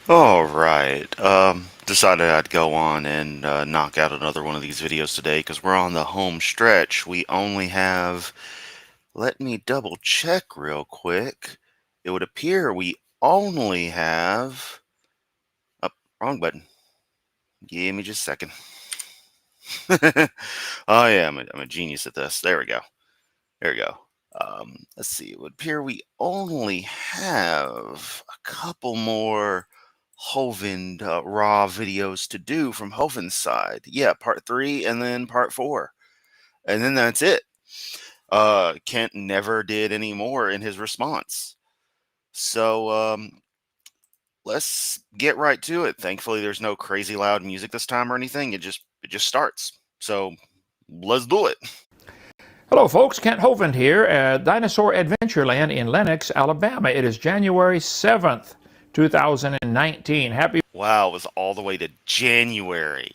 All right. Decided I'd go on and knock out another one of these videos today because we're on the home stretch. We only have. Let me double check real quick. It would appear we only have. Oh, wrong button. Give me just a second. Oh yeah, I'm a genius at this. There we go. There we go. Let's see. It would appear we only have a couple more Hovind raw videos to do from Hovind's side. Yeah, part 3 and then part 4. And then that's it. Kent never did any more in his response. So let's get right to it. Thankfully, there's no crazy loud music this time or anything. It just starts. So let's do it. Hello folks, Kent Hovind here at Dinosaur Adventureland in Lenox, Alabama. It is January 7th, 2019. Happy... Wow, it was all the way to January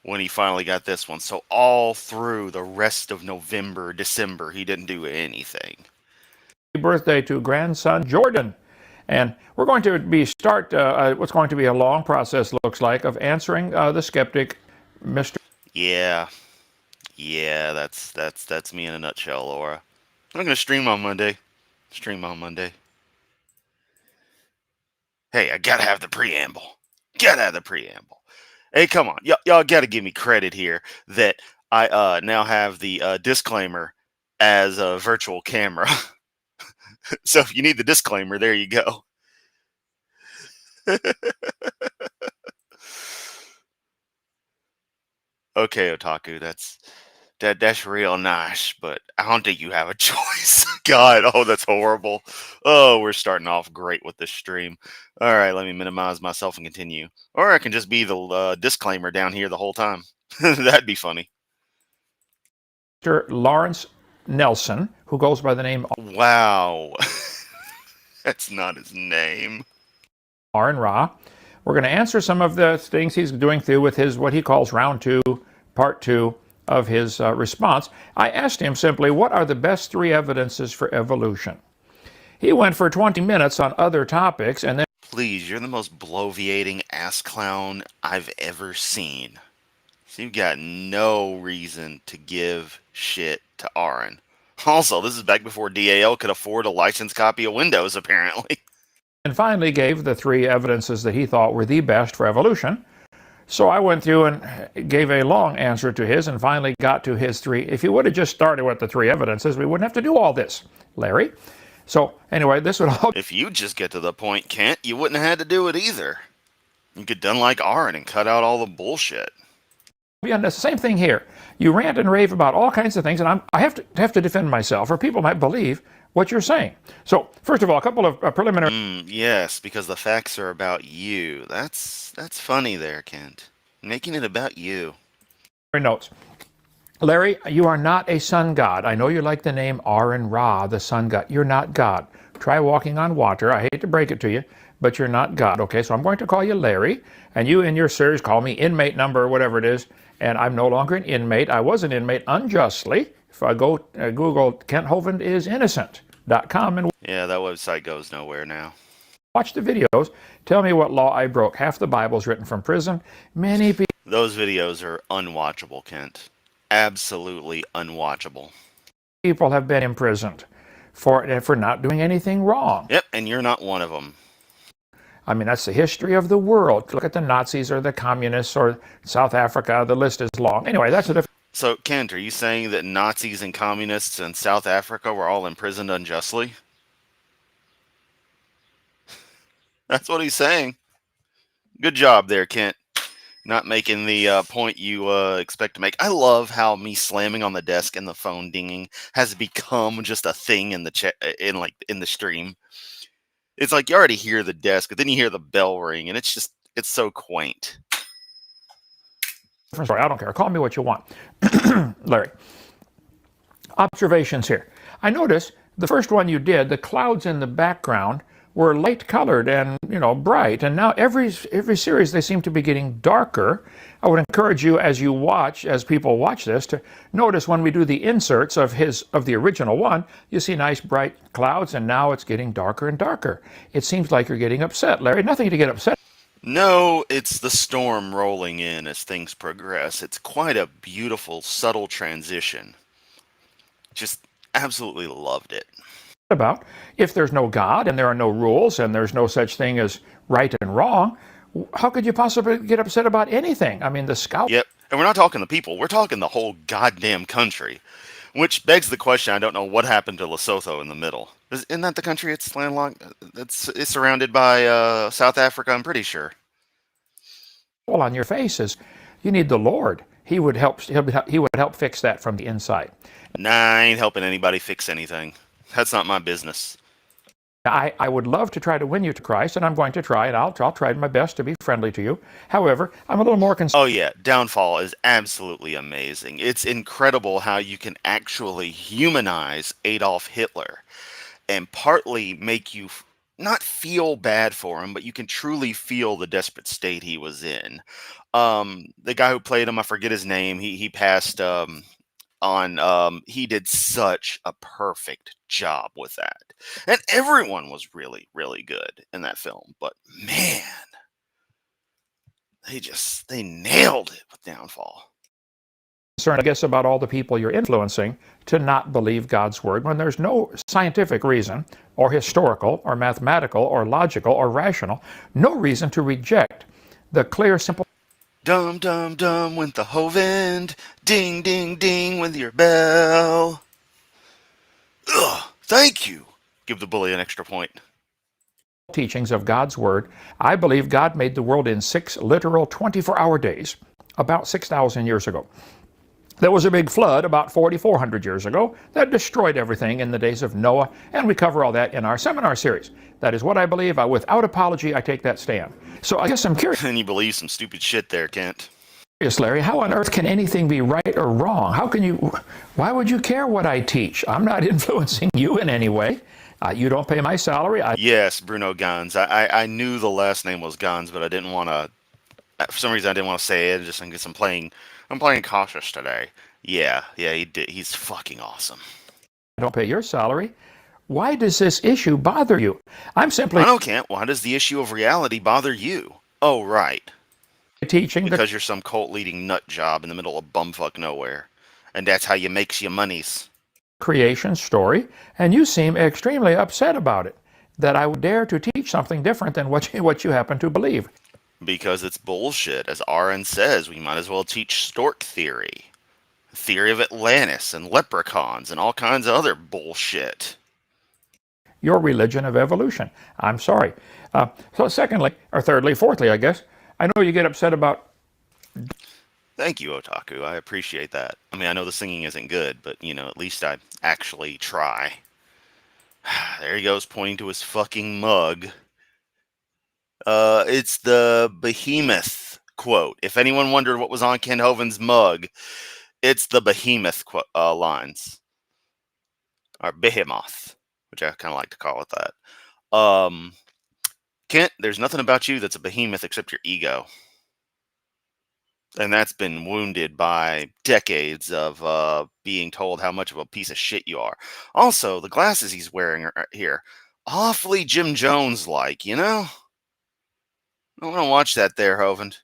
when he finally got this one. So all through the rest of November, December, he didn't do anything. birthday to grandson Jordan. And we're going to what's going to be a long process, looks like, of answering the skeptic, Mr. Yeah, that's me in a nutshell, Laura. I'm gonna stream on Monday. Hey, I gotta have the preamble. Hey, come on, y'all gotta give me credit here that I now have the disclaimer as a virtual camera. So if you need the disclaimer, there you go. Okay, Otaku, that's real nice, but I don't think you have a choice. God, oh, that's horrible. Oh, we're starting off great with this stream. All right, let me minimize myself and continue. Or I can just be the disclaimer down here the whole time. That'd be funny. Lawrence Nelson, who goes by the name... Wow. That's not his name. R and Ra. We're going to answer some of the things he's doing through with his, what he calls round 2, part 2 of his response. I asked him simply, what are the best 3 evidences for evolution? He went for 20 minutes on other topics and then... Please, you're the most bloviating ass clown I've ever seen. So you've got no reason to give shit to Aaron. Also, this is back before DAL could afford a licensed copy of Windows, apparently. And finally gave the 3 evidences that he thought were the best for evolution. So I went through and gave a long answer to his and finally got to his 3. If you would have just started with the 3 evidences, we wouldn't have to do all this, Larry. So anyway, this would all... If you just get to the point, Kent, you wouldn't have had to do it either. You could have done like Aaron and cut out all the bullshit. Yeah, it's the same thing here. You rant and rave about all kinds of things, and I have to defend myself, or people might believe what you're saying. So, first of all, a couple of preliminary... Yes, because the facts are about you. That's funny there, Kent. Making it about you. Notes. Larry, you are not a sun god. I know you like the name Aaron Ra, the sun god. You're not God. Try walking on water. I hate to break it to you, but you're not God. Okay, so I'm going to call you Larry, and you in your series call me inmate number, whatever it is, and I'm no longer an inmate. I was an inmate unjustly. If I go Google Kent Hovind is innocent.com and... Yeah, that website goes nowhere now. Watch the videos. Tell me what law I broke. Half the Bible's written from prison. Many people... Those videos are unwatchable, Kent. Absolutely unwatchable. People have been imprisoned for not doing anything wrong. Yep, and you're not one of them. I mean, that's the history of the world. Look at the Nazis or the communists or South Africa. The list is long. Anyway, that's a different... So, Kent, are you saying that Nazis and communists in South Africa were all imprisoned unjustly? That's what he's saying. Good job there, Kent. Not making the point you expect to make. I love how me slamming on the desk and the phone dinging has become just a thing in the in the stream. It's like you already hear the desk, but then you hear the bell ring, and it's so quaint. Sorry, I don't care. Call me what you want. Larry. Observations here. I noticed the first one you did, the clouds in the background were light colored and, bright. And now every series they seem to be getting darker. I would encourage you as people watch this, to notice when we do the inserts of the original one, you see nice bright clouds, and now it's getting darker and darker. It seems like you're getting upset, Larry. Nothing to get upset. No, it's the storm rolling in as things progress. It's quite a beautiful, subtle transition. Just absolutely loved it. About if there's no God and there are no rules and there's no such thing as right and wrong, how could you possibly get upset about anything? I mean, the scout Yep, and we're not talking the people, we're talking the whole goddamn country. Which begs the question, I don't know what happened to Lesotho in the middle. Isn't that the country it's landlocked? It's surrounded by South Africa, I'm pretty sure. on your face is, you need the Lord. He would help. He would help fix that from the inside. Nah, I ain't helping anybody fix anything. That's not my business. I would love to try to win you to Christ, and I'm going to try, and I'll try my best to be friendly to you. However, I'm a little more concerned. Oh yeah, Downfall is absolutely amazing. It's incredible how you can actually humanize Adolf Hitler and partly make you not feel bad for him, but you can truly feel the desperate state he was in. The guy who played him, I forget his name. He passed on. He did such a perfect job with that, and everyone was really good in that film. But man, they nailed it with Downfall. I guess, about all the people you're influencing to not believe God's word when there's no scientific reason, or historical, or mathematical, or logical, or rational, no reason to reject the clear, simple. Dum dum dum went the Hovind. Ding ding ding with your bell. Ugh, thank you. Give the bully an extra point. Teachings of God's word. I believe God made the world in 6 literal 24-hour days, about 6,000 years ago. There was a big flood about 4,400 years ago that destroyed everything in the days of Noah, and we cover all that in our seminar series. That is what I believe. Without apology, I take that stand. So I guess I'm curious. And you believe some stupid shit there, Kent. Larry, how on earth can anything be right or wrong? Why would you care what I teach? I'm not influencing you in any way. You don't pay my salary. Yes, Bruno Gans. I knew the last name was Gans, but I didn't want to. For some reason, I didn't want to say it. Just in case I'm playing cautious today. Yeah, he did. He's fucking awesome. I don't pay your salary. Why does this issue bother you? I'm simply. I know, Kent. Why does the issue of reality bother you? Oh, right. Teaching because you're some cult-leading nut job in the middle of bumfuck nowhere, and that's how you makes your monies. Creation story, and you seem extremely upset about it. That I would dare to teach something different than what you happen to believe. Because it's bullshit. As Aaron says, we might as well teach stork theory of Atlantis and leprechauns and all kinds of other bullshit. Your religion of evolution. I'm sorry. So secondly, or thirdly, fourthly, I guess, I know you get upset about. Thank you, Otaku. I appreciate that. I mean, I know the singing isn't good, but, at least I actually try. There he goes, pointing to his fucking mug. It's the Behemoth quote. If anyone wondered what was on Ken Hovind's mug, it's the Behemoth lines. Or Behemoth, which I kind of like to call it that. Kent, there's nothing about you that's a behemoth except your ego. And that's been wounded by decades of being told how much of a piece of shit you are. Also, the glasses he's wearing here, awfully Jim Jones-like, I want to watch that there, Hovind.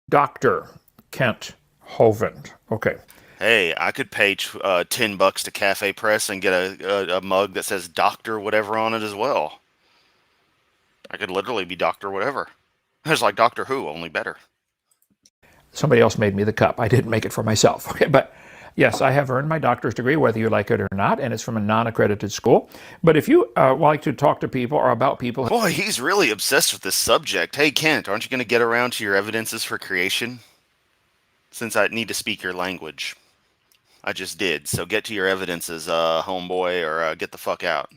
Dr. Kent Hovind. Okay. Hey, I could pay $10 to Cafe Press and get a mug that says Doctor whatever on it as well. I could literally be Doctor whatever. It's like Doctor Who, only better. Somebody else made me the cup. I didn't make it for myself. Okay, but yes, I have earned my doctor's degree, whether you like it or not, and it's from a non-accredited school. But if you like to talk to people or about people... Boy, he's really obsessed with this subject. Hey, Kent, aren't you going to get around to your evidences for creation? Since I need to speak your language. I just did, so get to your evidences, homeboy, or get the fuck out.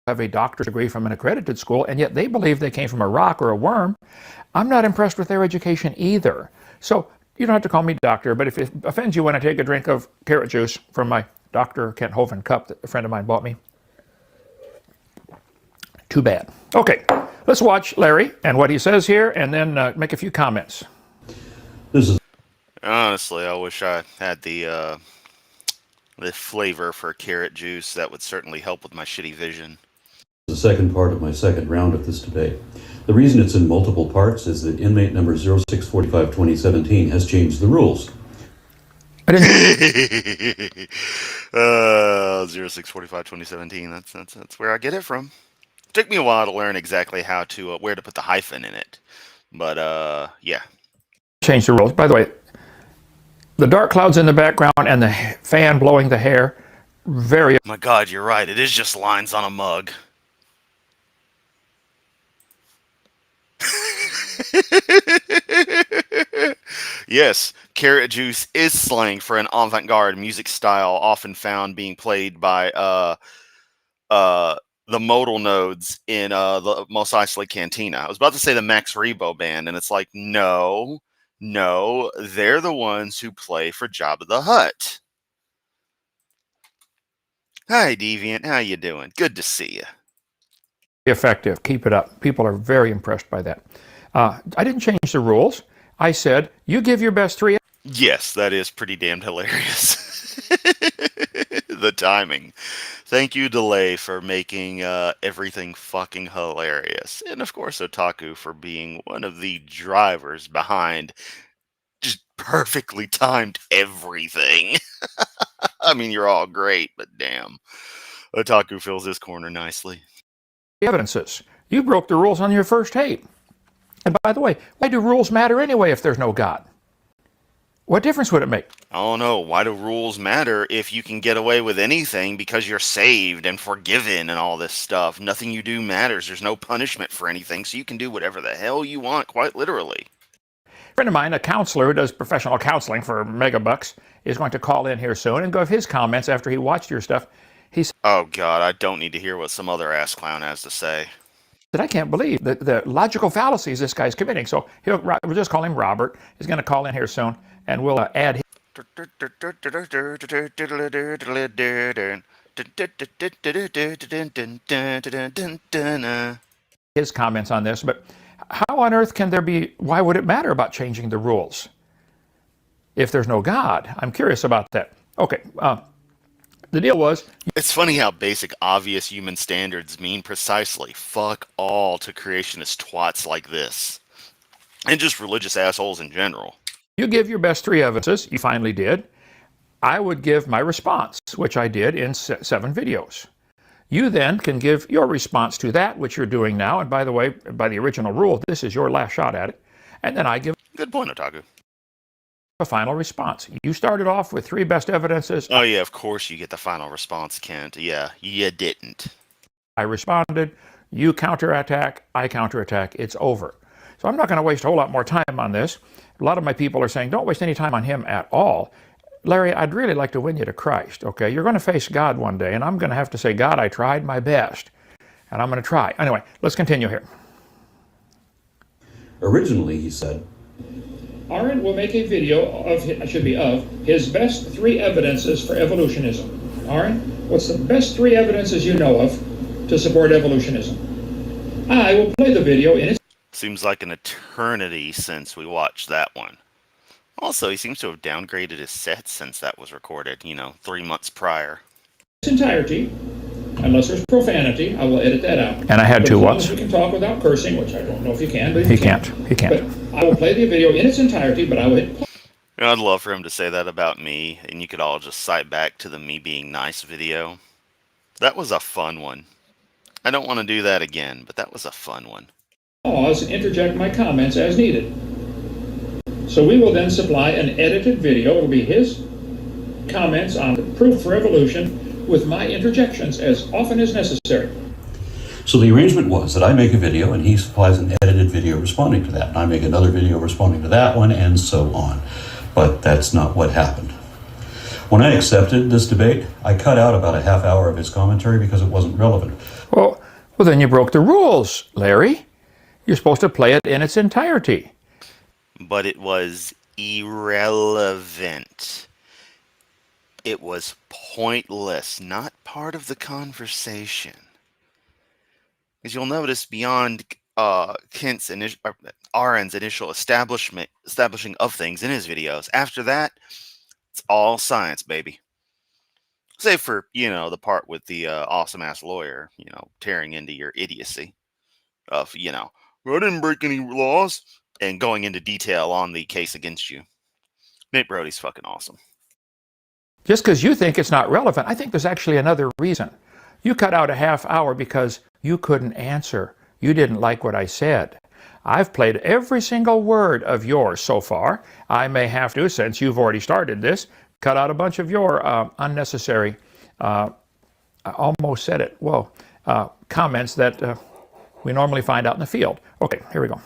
Have a doctor's degree from an accredited school, and yet they believe they came from a rock or a worm. I'm not impressed with their education either. So you don't have to call me doctor, but if it offends you when I take a drink of carrot juice from my Dr. Kent Hovind cup that a friend of mine bought me, too bad. Okay, let's watch Larry and what he says here, and then make a few comments. Honestly, I wish I had the flavor for carrot juice. That would certainly help with my shitty vision. The second part of my second round of this debate. The reason it's in multiple parts is that inmate number 0645-2017 has changed the rules. 0645-2017. That's where I get it from. Took me a while to learn exactly how to where to put the hyphen in it, but yeah. Change the rules. By the way, the dark clouds in the background and the fan blowing the hair, very. My God, you're right. It is just lines on a mug. Yes, carrot juice is slang for an avant-garde music style often found being played by the modal nodes in the Mos Eisley Cantina. I was about to say the Max Rebo band, and it's like, no, they're the ones who play for Jabba the Hutt. Hi, Deviant. How you doing? Good to see you. Effective. Keep it up. People are very impressed by that. I didn't change the rules. I said, you give your best three. Yes, that is pretty damned hilarious. The timing. Thank you, Delay, for making everything fucking hilarious. And of course, Otaku for being one of the drivers behind just perfectly timed everything. I mean, you're all great, but damn. Otaku fills his corner nicely. Evidences. You broke the rules on your first tape. And by the way, why do rules matter anyway if there's no God? What difference would it make? I don't know. Why do rules matter if you can get away with anything because you're saved and forgiven and all this stuff? Nothing you do matters. There's no punishment for anything, so you can do whatever the hell you want, quite literally. A friend of mine, a counselor who does professional counseling for megabucks, is going to call in here soon and give his comments after he watched your stuff. He said, oh, God, I don't need to hear what some other ass clown has to say. I can't believe the logical fallacies this guy's committing. So we'll just call him Robert. He's going to call in here soon, and we'll add his comments on this. But how on earth can there be, why would it matter about changing the rules if there's no God? I'm curious about that. Okay, the deal was... It's funny how basic, obvious human standards mean precisely fuck all to creationist twats like this. And just religious assholes in general. You give your best three evidences, you finally did. I would give my response, which I did in 7 videos. You then can give your response to that, which you're doing now. And by the way, by the original rule, this is your last shot at it. And then I give... Good point, Otaku. A final response. You started off with 3 best evidences. Oh yeah, of course you get the final response, Kent. Yeah, you didn't. I responded, you counterattack, I counterattack, it's over. So I'm not going to waste a whole lot more time on this. A lot of my people are saying, don't waste any time on him at all. Larry, I'd really like to win you to Christ, okay? You're going to face God one day, and I'm going to have to say, God, I tried my best, and I'm going to try. Anyway, let's continue here. Originally, he said, Aaron will make a video of his best 3 evidences for evolutionism. Aaron, what's the best 3 evidences you know of to support evolutionism? I will play the video in its... Seems like an eternity since we watched that one. Also, he seems to have downgraded his set since that was recorded, 3 months prior. Entirety, unless there's profanity, I will edit that out. And I had but 2 as long what's? as you can talk without cursing, which I don't know if you can, but He can't. But I will play the video in its entirety, but I will hit... I'd love for him to say that about me, and you could all just cite back to the me being nice video. That was a fun one. I don't want to do that again, but that was a fun one. Pause and interject my comments as needed. So we will then supply an edited video. It will be his comments on proof for evolution with my interjections as often as necessary. so the arrangement was that I make a video and he supplies an edited video responding to that, and I make another video responding to that one, and so on. But that's not what happened. When I accepted this debate, I cut out about a half hour of his commentary because it wasn't relevant. Well, then you broke the rules, Larry. You're supposed to play it in its entirety. But it was irrelevant. It was pointless, not part of the conversation. As you'll notice, beyond Aaron's initial establishing of things in his videos, after that, it's all science, baby. Save for, the part with the awesome-ass lawyer, tearing into your idiocy of, I didn't break any laws, and going into detail on the case against you. Nate Brody's fucking awesome. Just because you think it's not relevant, I think there's actually another reason. You cut out a half hour because you couldn't answer. You didn't like what I said. I've played every single word of yours so far. I may have to, since you've already started this, cut out a bunch of your unnecessary, I almost said it, whoa, comments that we normally find out in the field. Okay, here we go.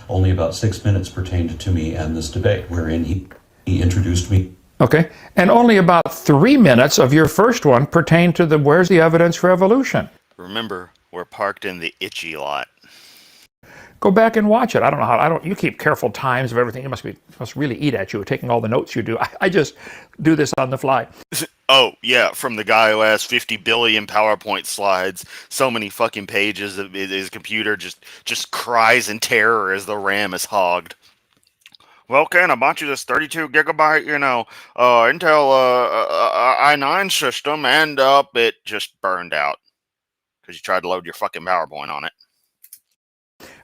Only about 6 minutes pertained to me and this debate, wherein he introduced me. Okay, and only about 3 minutes of your first one pertain to the where's the evidence for evolution. Remember, we're parked in the itchy lot. Go back and watch it. I don't know how. You keep careful times of everything. It must really eat at you, taking all the notes you do. I just do this on the fly. Oh, yeah, from the guy who has 50 billion PowerPoint slides, so many fucking pages of his computer just cries in terror as the RAM is hogged. Well, Ken, I bought you this 32 gigabyte, Intel i9 system, and it just burned out because you tried to load your fucking PowerPoint on it.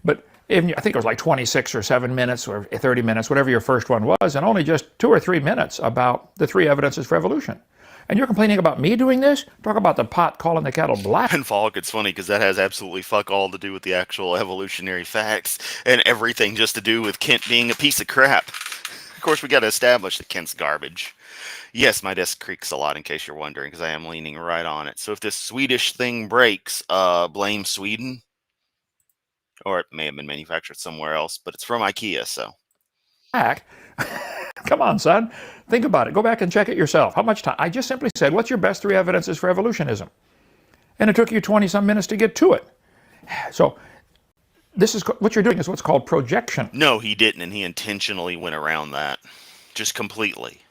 But I think it was like 26 or 7 minutes or 30 minutes, whatever your first one was, and only just 2 or 3 minutes about the 3 evidences for evolution. And you're complaining about me doing this? Talk about the pot calling the kettle black. And Falk, it's funny because that has absolutely fuck all to do with the actual evolutionary facts and everything just to do with Kent being a piece of crap. Of course, we got to establish that Kent's garbage. Yes, my desk creaks a lot in case you're wondering because I am leaning right on it. So if this Swedish thing breaks, blame Sweden. Or it may have been manufactured somewhere else, but it's from IKEA, so. Back. Come on, son. Think about it. Go back and check it yourself. How much time? I just simply said, what's your best 3 evidences for evolutionism? And it took you 20-some minutes to get to it. So this is what you're doing is what's called projection. No, he didn't, and he intentionally went around that. Just completely.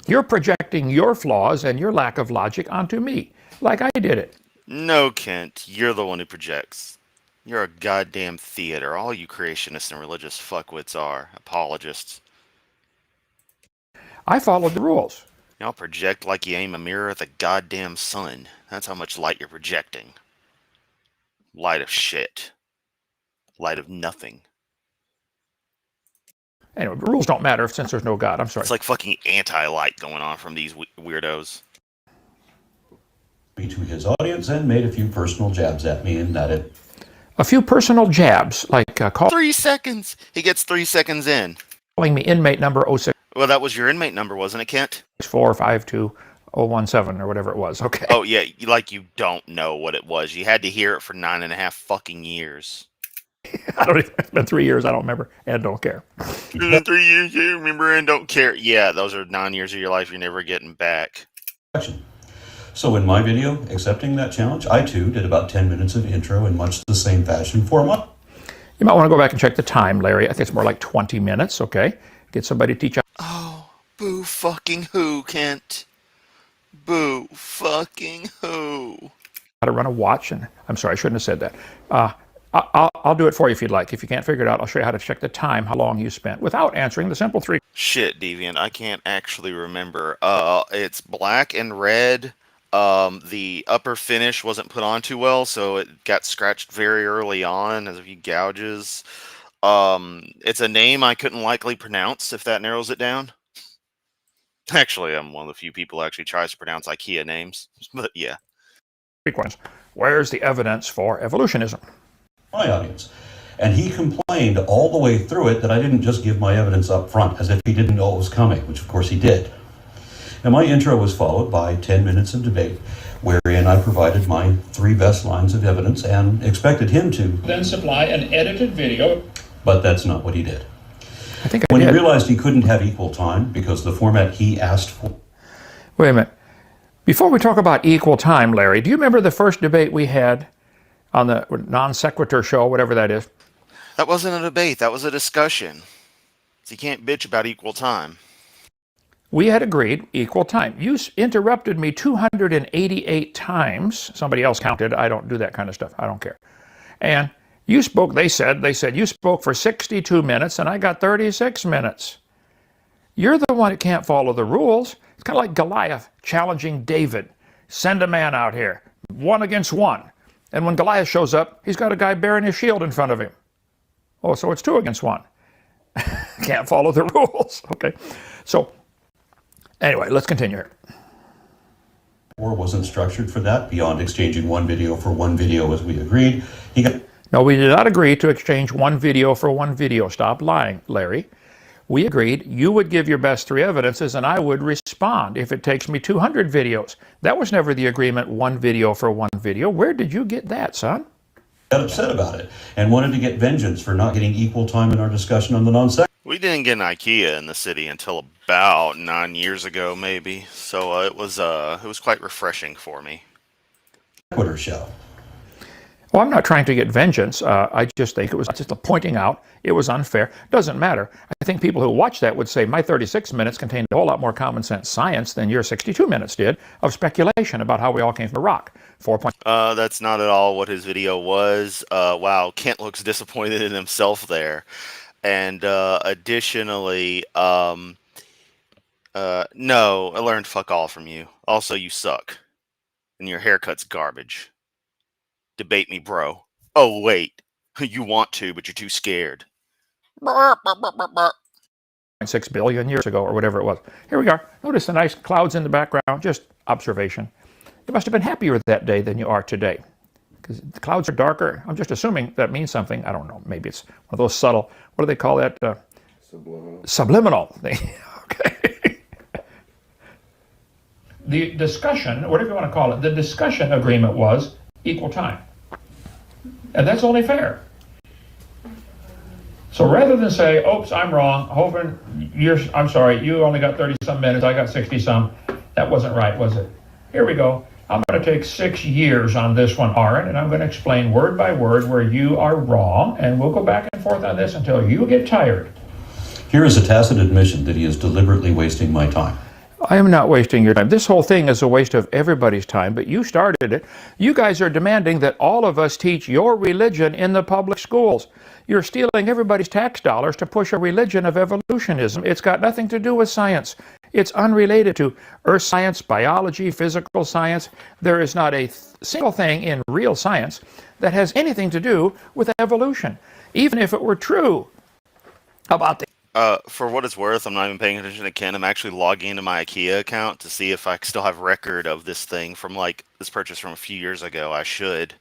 You're projecting your flaws and your lack of logic onto me, like I did it. No, Kent, you're the one who projects. You're a goddamn theater. All you creationists and religious fuckwits are. Apologists. I followed the rules. Y'all project like you aim a mirror at the goddamn sun. That's how much light you're projecting. Light of shit. Light of nothing. Anyway, rules don't matter since there's no God. I'm sorry. It's like fucking anti-light going on from these weirdos. To his audience and made a few personal jabs at me, and that it. A few personal jabs, like 3 seconds. He gets 3 seconds in. Calling me inmate number 06. Well, that was your inmate number, wasn't it, Kent? 452017 or whatever it was. Okay. Oh yeah, like you don't know what it was. You had to hear it for 9.5 fucking years. I don't even. It's been 3 years. I don't remember and don't care. 3 years, you remember and don't care. Yeah, those are 9 years of your life you're never getting back. So in my video, accepting that challenge, I too did about 10 minutes of intro in much the same fashion for a month. You might want to go back and check the time, Larry. I think it's more like 20 minutes, okay? Get somebody to teach you. Oh, boo fucking who, Kent? Boo fucking who? How to run a watch, and I'm sorry, I shouldn't have said that. I'll do it for you if you'd like. If you can't figure it out, I'll show you how to check the time, how long you spent, without answering the simple 3. Shit, Deviant, I can't actually remember. It's black and red. The upper finish wasn't put on too well, so it got scratched very early on as a few gouges. It's a name I couldn't likely pronounce, if that narrows it down. Actually, I'm one of the few people who actually tries to pronounce IKEA names, but yeah. Where's the evidence for evolutionism? My audience. And he complained all the way through it that I didn't just give my evidence up front, as if he didn't know it was coming, which of course he did. And my intro was followed by 10 minutes of debate, wherein I provided my 3 best lines of evidence and expected him to then supply an edited video. But that's not what he did. I think When he realized he couldn't have equal time because the format he asked for. Wait a minute. Before we talk about equal time, Larry, do you remember the first debate we had on the non sequitur show, whatever that is? That wasn't a debate, that was a discussion. So you can't bitch about equal time. We had agreed equal time. You interrupted me 288 times. Somebody else counted. I don't do that kind of stuff. I don't care. And you spoke, they said you spoke for 62 minutes and I got 36 minutes. You're the one who can't follow the rules. It's kind of like Goliath challenging David. Send a man out here, 1 against 1. And when Goliath shows up, he's got a guy bearing his shield in front of him. Oh, so it's 2 against 1. Can't follow the rules. Okay. So, anyway, let's continue here. War wasn't structured for that, beyond exchanging one video for one video as we agreed. No, we did not agree to exchange one video for one video. Stop lying, Larry. We agreed you would give your best 3 evidences and I would respond if it takes me 200 videos. That was never the agreement, one video for one video. Where did you get that, son? Got upset about it and wanted to get vengeance for not getting equal time in our discussion on the non-sequitur We didn't get an IKEA in the city until about 9 years ago, maybe. So it was quite refreshing for me. show. Well, I'm not trying to get vengeance. I just think it was just pointing out it was unfair. Doesn't matter. I think people who watch that would say my 36 minutes contained a whole lot more common sense science than your 62 minutes did of speculation about how we all came from a rock. 4 point. That's not at all what his video was. Wow, Kent looks disappointed in himself there. And additionally, no, I learned fuck all from you. Also, you suck. And your haircut's garbage. Debate me, bro. Oh, wait. You want to, but you're too scared. 6 billion years ago or whatever it was. Here we are. Notice the nice clouds in the background. Just observation. You must have been happier that day than you are today. Because the clouds are darker. I'm just assuming that means something. I don't know. Maybe it's one of those subtle, what do they call that? Subliminal thing. Okay. The discussion, whatever you want to call it, the discussion agreement was equal time. And that's only fair. So rather than say, oops, I'm wrong, Hovind, I'm sorry, you only got 30-some minutes, I got 60-some, that wasn't right, was it? Here we go. I'm going to take 6 years on this one, Aaron, and I'm going to explain word by word where you are wrong, and we'll go back and forth on this until you get tired. Here is a tacit admission that he is deliberately wasting my time. I am not wasting your time. This whole thing is a waste of everybody's time, but you started it. You guys are demanding that all of us teach your religion in the public schools. You're stealing everybody's tax dollars to push a religion of evolutionism. It's got nothing to do with science. It's unrelated to earth science, biology, physical science. There is not a single thing in real science that has anything to do with evolution, even if it were true about the For what it's worth, I'm not even paying attention to Ken. I'm actually logging into my IKEA account to see if I still have record of this thing from this purchase from a few years ago. I should.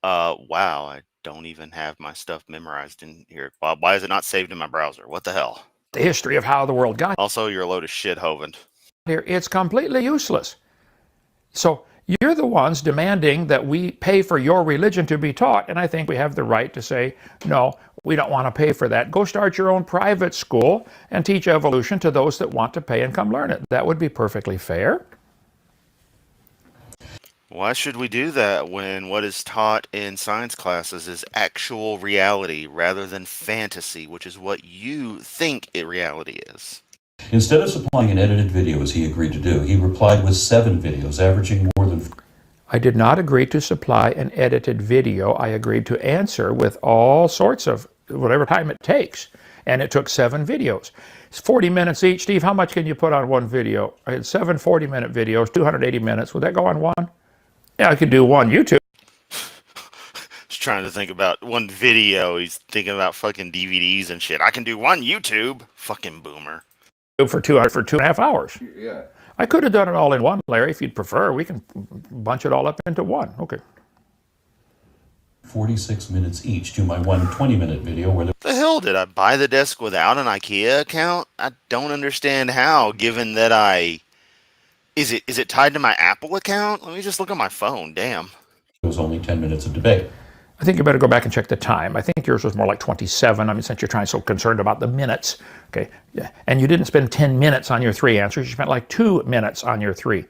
Wow, I don't even have my stuff memorized in here. Why is it not saved in my browser? What the hell? the history of how the world got Also, you're a load of shit, Hovind. here. It's completely useless. So you're the ones demanding that we pay for your religion to be taught, and I think we have the right to say, no, we don't want to pay for that. Go start your own private school and teach evolution to those that want to pay and come learn it. That would be perfectly fair. Why should we do that when what is taught in science classes is actual reality rather than fantasy, which is what you think reality is? Instead of supplying an edited video as he agreed to do, he replied with 7 videos, averaging more than... I did not agree to supply an edited video. I agreed to answer with all sorts of whatever time it takes. And it took 7 videos. It's 40 minutes each. Steve, how much can you put on one video? I had 7 40-minute videos, 280 minutes. Would that go on one? Yeah, I could do one YouTube. Just trying to think about one video. He's thinking about fucking DVDs and shit. I can do one YouTube. Fucking boomer. For 2.5 hours. Yeah. I could have done it all in one, Larry, if you'd prefer. We can bunch it all up into one. Okay. 46 minutes each to my one 20-minute video where The hell did I buy the desk without an IKEA account? I don't understand how, given that Is it tied to my Apple account? Let me just look at my phone. Damn. there was only 10 minutes of debate. I think you better go back and check the time. I think yours was more like 27. I mean, since you're so concerned about the minutes. Okay. Yeah. And you didn't spend 10 minutes on your 3 answers. You spent like 2 minutes on your 3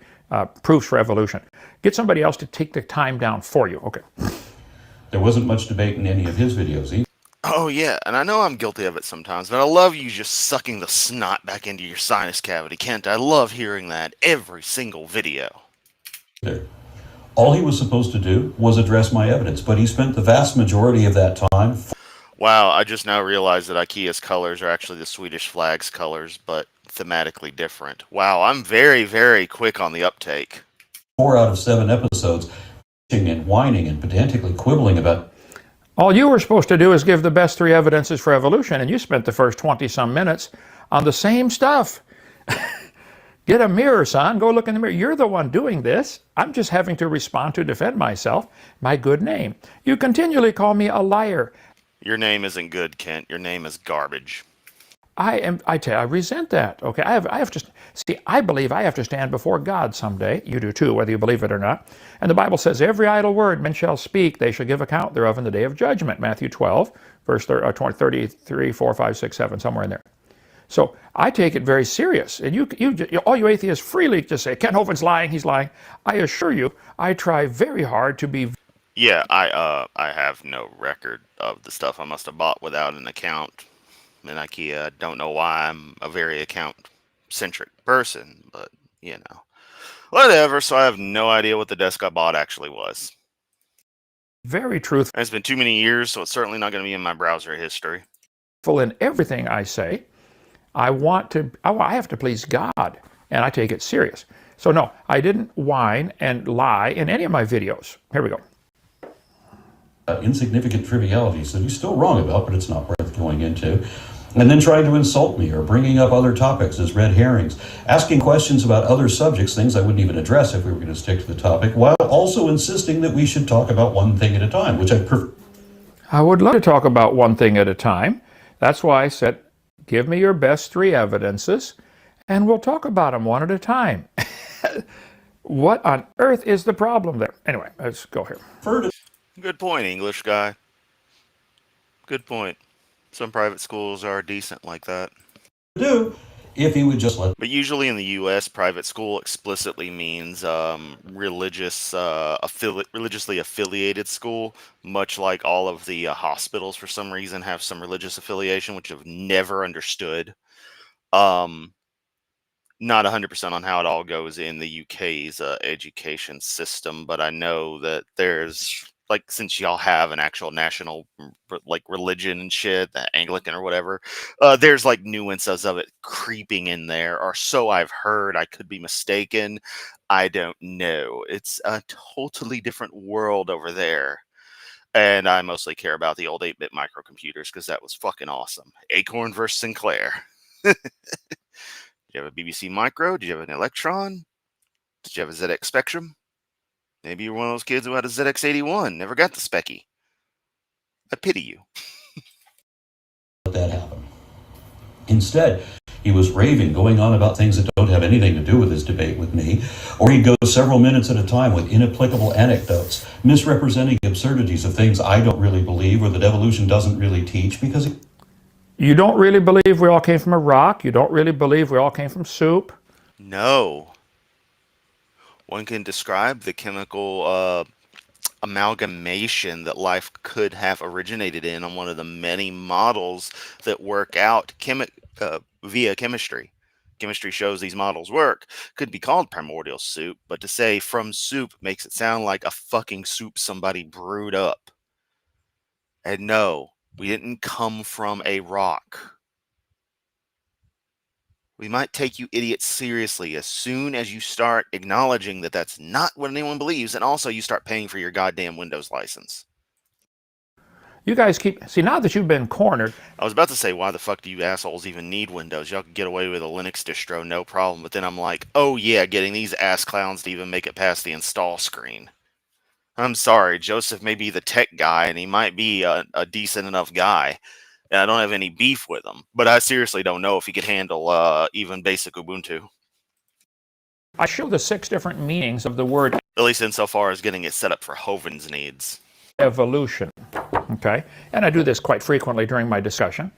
proofs for evolution. Get somebody else to take the time down for you. Okay. There wasn't much debate in any of his videos either. Oh, yeah, and I know I'm guilty of it sometimes, but I love you just sucking the snot back into your sinus cavity, Kent. I love hearing that every single video. All he was supposed to do was address my evidence, but he spent the vast majority of that time... Wow, I just now realized that IKEA's colors are actually the Swedish flag's colors, but thematically different. Wow, I'm very, very quick on the uptake. 4 out of 7 episodes and whining and pedantically quibbling about. All you were supposed to do is give the best 3 evidences for evolution, and you spent the first 20-some minutes on the same stuff. Get a mirror, son. Go look in the mirror. You're the one doing this. I'm just having to respond to defend myself, my good name. You continually call me a liar. Your name isn't good, Kent. Your name is garbage. I resent that. Okay, I have to see. I believe I have to stand before God someday. You do too, whether you believe it or not. And the Bible says, "Every idle word men shall speak; they shall give account thereof in the day of judgment." Matthew 12, verse 33, 4, 5, 6, 7, somewhere in there. So I take it very serious. And all you atheists freely just say, "Ken Hovind's lying. He's lying." I assure you, I try very hard to be. Yeah, I have no record of the stuff I must have bought without an account in IKEA. I don't know why. I'm a very account-centric person, but, you know. Whatever, so I have no idea what the desk I bought actually was. Very truthful. And it's been too many years, so it's certainly not going to be in my browser history. In everything I say. I have to please God, and I take it serious. So no, I didn't whine and lie in any of my videos. Here we go. Insignificant trivialities that he's still wrong about, but it's not worth going into. And then trying to insult me or bringing up other topics as red herrings, asking questions about other subjects, things I wouldn't even address if we were going to stick to the topic, while also insisting that we should talk about one thing at a time, which I would love to talk about one thing at a time. That's why I said, give me your best 3 evidences, and we'll talk about them one at a time. What on earth is the problem there? Anyway, let's go here. Good point, English guy. Good point. Some private schools are decent like that. Do if he would just let. But usually in the U.S., private school explicitly means religiously affiliated school, much like all of the hospitals for some reason have some religious affiliation, which I've never understood. Not 100% on how it all goes in the UK's education system, but I know that there's, like, since y'all have an actual national, like, religion and shit, the Anglican or whatever, there's, like, nuances of it creeping in there, or so I've heard. I could be mistaken. I don't know. It's a totally different world over there. And I mostly care about the old 8-bit microcomputers, because that was fucking awesome. Acorn versus Sinclair. Did you have a BBC Micro? Did you have an Electron? Did you have a ZX Spectrum? Maybe you're one of those kids who had a ZX81, never got the Specky. I pity you. Let that happen. Instead, he was raving, going on about things that don't have anything to do with his debate with me, or he'd go several minutes at a time with inapplicable anecdotes, misrepresenting absurdities of things I don't really believe or that evolution doesn't really teach, because You don't really believe we all came from a rock? You don't really believe we all came from soup? No. One can describe the chemical amalgamation that life could have originated in on one of the many models that work out via chemistry. Chemistry shows these models work. Could be called primordial soup, but to say from soup makes it sound like a fucking soup somebody brewed up. And no, we didn't come from a rock. We might take you idiots seriously as soon as you start acknowledging that that's not what anyone believes, and also you start paying for your goddamn Windows license. You guys see, now that you've been cornered. I was about to say, why the fuck do you assholes even need Windows? Y'all can get away with a Linux distro, no problem. But then I'm like, oh yeah, getting these ass clowns to even make it past the install screen. I'm sorry, Joseph may be the tech guy, and he might be a decent enough guy, and I don't have any beef with him, but I seriously don't know if he could handle even basic Ubuntu. I show the 6 different meanings of the word, at least insofar as getting it set up for Hovind's needs. Evolution. Okay? And I do this quite frequently during my discussion.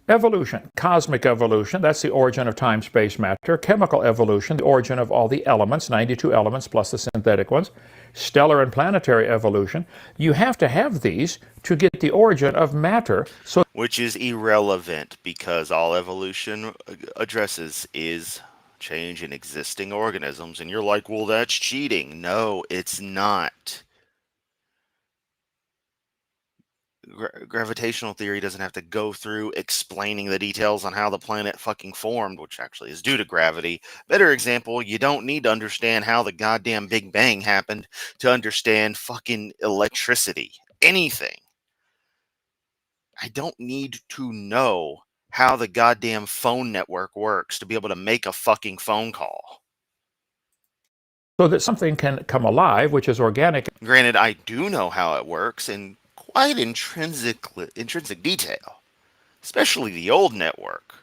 Evolution, cosmic evolution, that's the origin of time, space, matter. Chemical evolution, the origin of all the elements, 92 elements plus the synthetic ones. Stellar and planetary evolution. You have to have these to get the origin of matter. Which is irrelevant, because all evolution addresses is change in existing organisms. And you're like, well, that's cheating. No, it's not. Gravitational theory doesn't have to go through explaining the details on how the planet fucking formed, which actually is due to gravity. Better example, you don't need to understand how the goddamn Big Bang happened to understand fucking electricity. Anything. I don't need to know how the goddamn phone network works to be able to make a fucking phone call. So that something can come alive, which is organic. Granted, I do know how it works in quite intrinsic detail, especially the old network.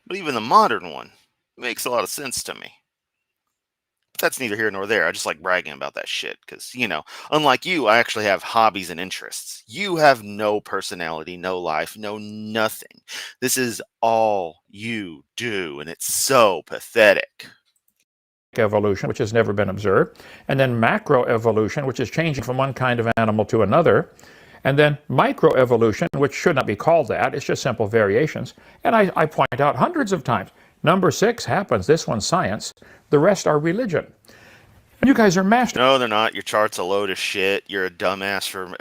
But even the modern one makes a lot of sense to me. But that's neither here nor there. I just like bragging about that shit because, unlike you, I actually have hobbies and interests. You have no personality, no life, no nothing. This is all you do, and it's so pathetic. Evolution, which has never been observed, and then macroevolution, which is changing from one kind of animal to another, and then microevolution, which should not be called that. It's just simple variations. And I point out hundreds of times, number 6 happens. This one's science. The rest are religion. And you guys are masters. No, they're not. Your chart's a load of shit. You're a dumbass for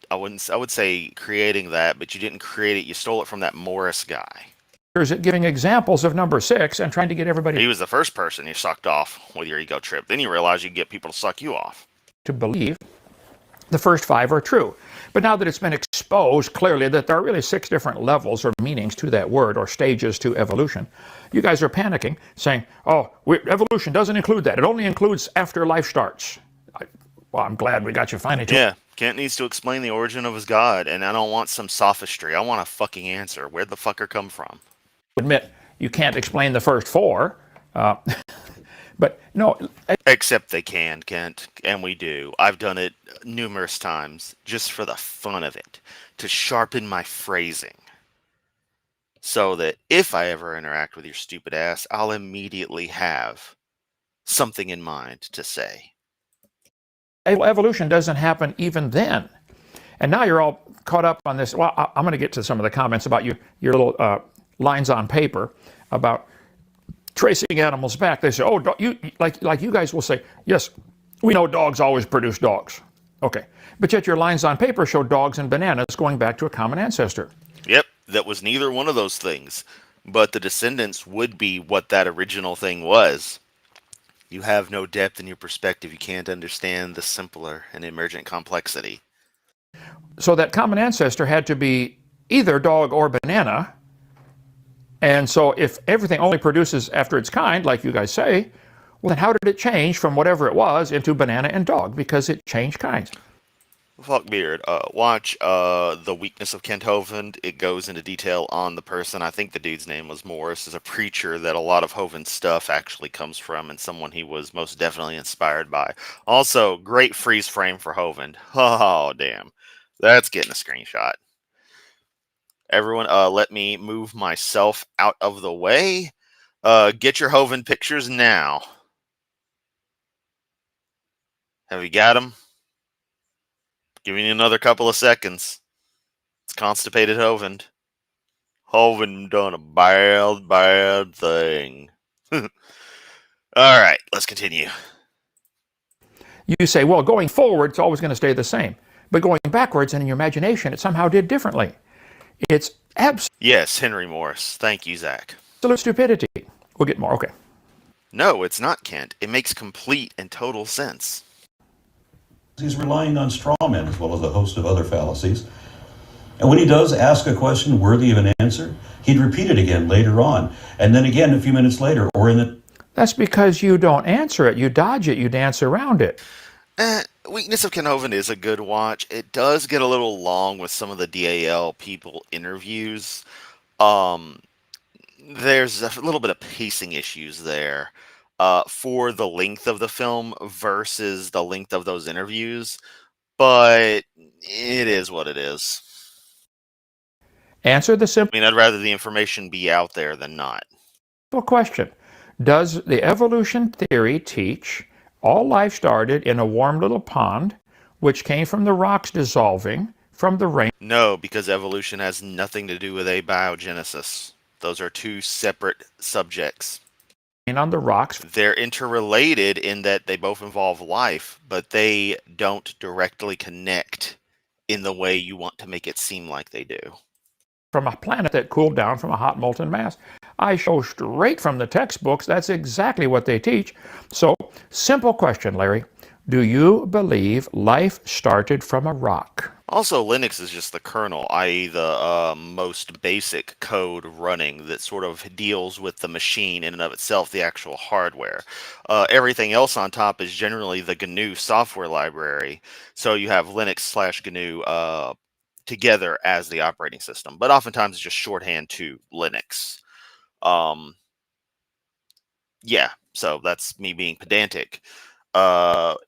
I would say creating that, but you didn't create it. You stole it from that Morris guy. At giving examples of number 6 and trying to get everybody. He was the first person you sucked off with your ego trip. Then you realize you can get people to suck you off. To believe the first 5 are true. But now that it's been exposed clearly that there are really 6 different levels or meanings to that word or stages to evolution, you guys are panicking, saying, evolution doesn't include that. It only includes after life starts. Well, I'm glad we got you finally to. Yeah, Kent needs to explain the origin of his god, and I don't want some sophistry. I want a fucking answer. Where'd the fucker come from? Admit you can't explain the first 4. But no. Except they can, Kent, and we do. I've done it numerous times just for the fun of it, to sharpen my phrasing. So that if I ever interact with your stupid ass, I'll immediately have something in mind to say. Evolution doesn't happen even then. And now you're all caught up on this. Well, I'm going to get to some of the comments about your little lines on paper about tracing animals back. They say, like you guys will say, yes, we know dogs always produce dogs. Okay. But yet your lines on paper show dogs and bananas going back to a common ancestor. Yep, that was neither one of those things. But the descendants would be what that original thing was. You have no depth in your perspective. You can't understand the simpler and emergent complexity. So that common ancestor had to be either dog or banana. And so if everything only produces after its kind, like you guys say, well, then how did it change from whatever it was into banana and dog? Because it changed kinds. Fuckbeard, watch The Weakness of Kent Hovind. It goes into detail on the person. I think the dude's name was Morris, is a preacher that a lot of Hovind's stuff actually comes from, and someone he was most definitely inspired by. Also, great freeze frame for Hovind. Oh, damn. That's getting a screenshot. Everyone, let me move myself out of the way. Get your Hovind pictures now. Have you got them? Giving you another couple of seconds. It's constipated Hovind. Hovind done a bad thing. All right, let's continue. You say, well, going forward, it's always going to stay the same. But going backwards and in your imagination, it somehow did differently. It's absolute. Yes, Henry Morris. Thank you, Zach. Stupidity. We'll get more. Okay. No, it's not, Kent. It makes complete and total sense. He's relying on straw men as well as a host of other fallacies. And when he does ask a question worthy of an answer, he'd repeat it again later on, and then again a few minutes later, or in the... That's because you don't answer it. You dodge it. You dance around it. Weakness of Kent Hovind is a good watch. It does get a little long with some of the DAL people interviews. There's a little bit of pacing issues there. For the length of the film versus the length of those interviews, but it is what it is. Answer the simple. I mean, I'd rather the information be out there than not. Question. Does the evolution theory teach all life started in a warm little pond, which came from the rocks dissolving from the rain? No, because evolution has nothing to do with abiogenesis. Those are two separate subjects. On the rocks. They're interrelated in that they both involve life, but they don't directly connect in the way you want to make it seem like they do. From a planet that cooled down from a hot molten mass. I show straight from the textbooks that's exactly what they teach. So, simple question, Larry. Do you believe life started from a rock? Also, Linux is just the kernel, i.e. the most basic code running that sort of deals with the machine in and of itself, the actual hardware. Everything else on top is generally the GNU software library. So you have Linux / GNU together as the operating system, but oftentimes it's just shorthand to Linux. Yeah, so that's me being pedantic.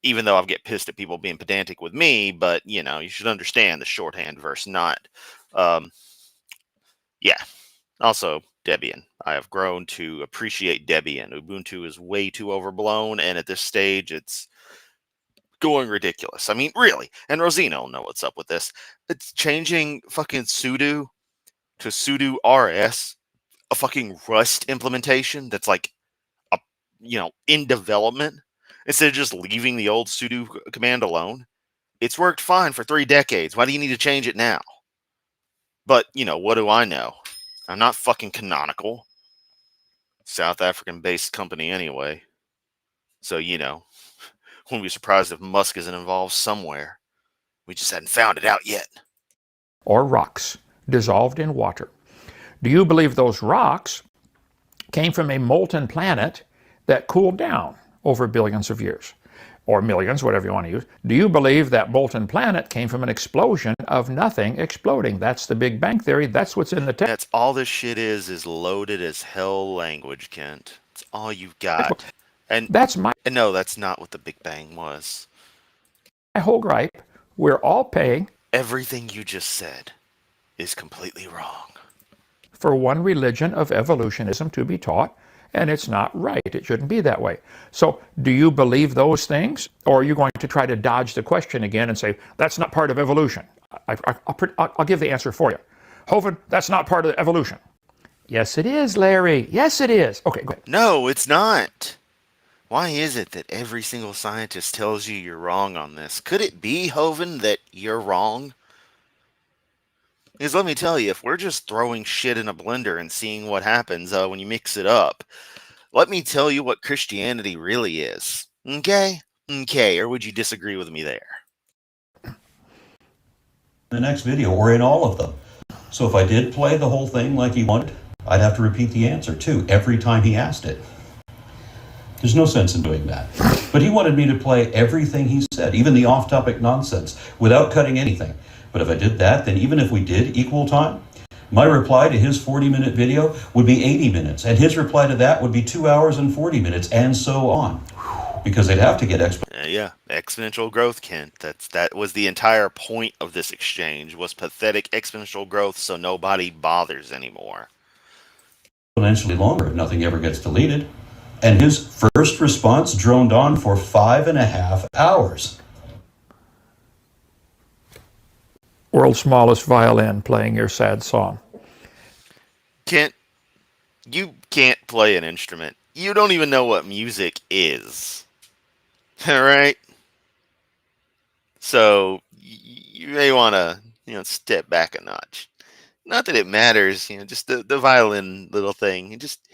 Even though I get pissed at people being pedantic with me, but you should understand the shorthand verse not. Yeah. Also, Debian. I have grown to appreciate Debian. Ubuntu is way too overblown, and at this stage, it's going ridiculous. I mean, really. And Rosina will know what's up with this. It's changing fucking sudo to sudo rs, a fucking Rust implementation that's like a in development, instead of just leaving the old sudo command alone. It's worked fine for 3 decades. Why do you need to change it now? But, what do I know? I'm not fucking Canonical. South African based company anyway. So, wouldn't be surprised if Musk isn't involved somewhere. We just hadn't found it out yet. Or rocks dissolved in water. Do you believe those rocks came from a molten planet that cooled down over billions of years? Or millions, whatever you want to use. Do you believe that molten planet came from an explosion of nothing exploding? That's the Big Bang Theory. That's what's in the text. That's all this shit is loaded as hell language, Kent. It's all you've got. And no, that's not what the Big Bang was. My whole gripe, we're all paying. Everything you just said is completely wrong. For one religion of evolutionism to be taught, and it's not right. It shouldn't be that way. So, do you believe those things, or are you going to try to dodge the question again and say, that's not part of evolution? I'll give the answer for you. Hovind, that's not part of evolution. Yes, it is, Larry. Yes, it is. Okay, go ahead. No, it's not. Why is it that every single scientist tells you you're wrong on this? Could it be, Hovind, that you're wrong? Because let me tell you, if we're just throwing shit in a blender and seeing what happens when you mix it up, let me tell you what Christianity really is. Okay? Okay, or would you disagree with me there? The next video, or in all of them. So if I did play the whole thing like he wanted, I'd have to repeat the answer too, every time he asked it. There's no sense in doing that. But he wanted me to play everything he said, even the off-topic nonsense, without cutting anything. But if I did that, then even if we did equal time, my reply to his 40-minute video would be 80 minutes, and his reply to that would be 2 hours and 40 minutes, and so on. Because they'd have to get exponential growth, Kent. That was the entire point of this exchange, was pathetic exponential growth, so nobody bothers anymore. Exponentially longer if nothing ever gets deleted. And his first response droned on for 5.5 hours. World's smallest violin playing your sad song. Kent, you can't play an instrument. You don't even know what music is. Alright? So, you may want to, step back a notch. Not that it matters, just the violin little thing. It just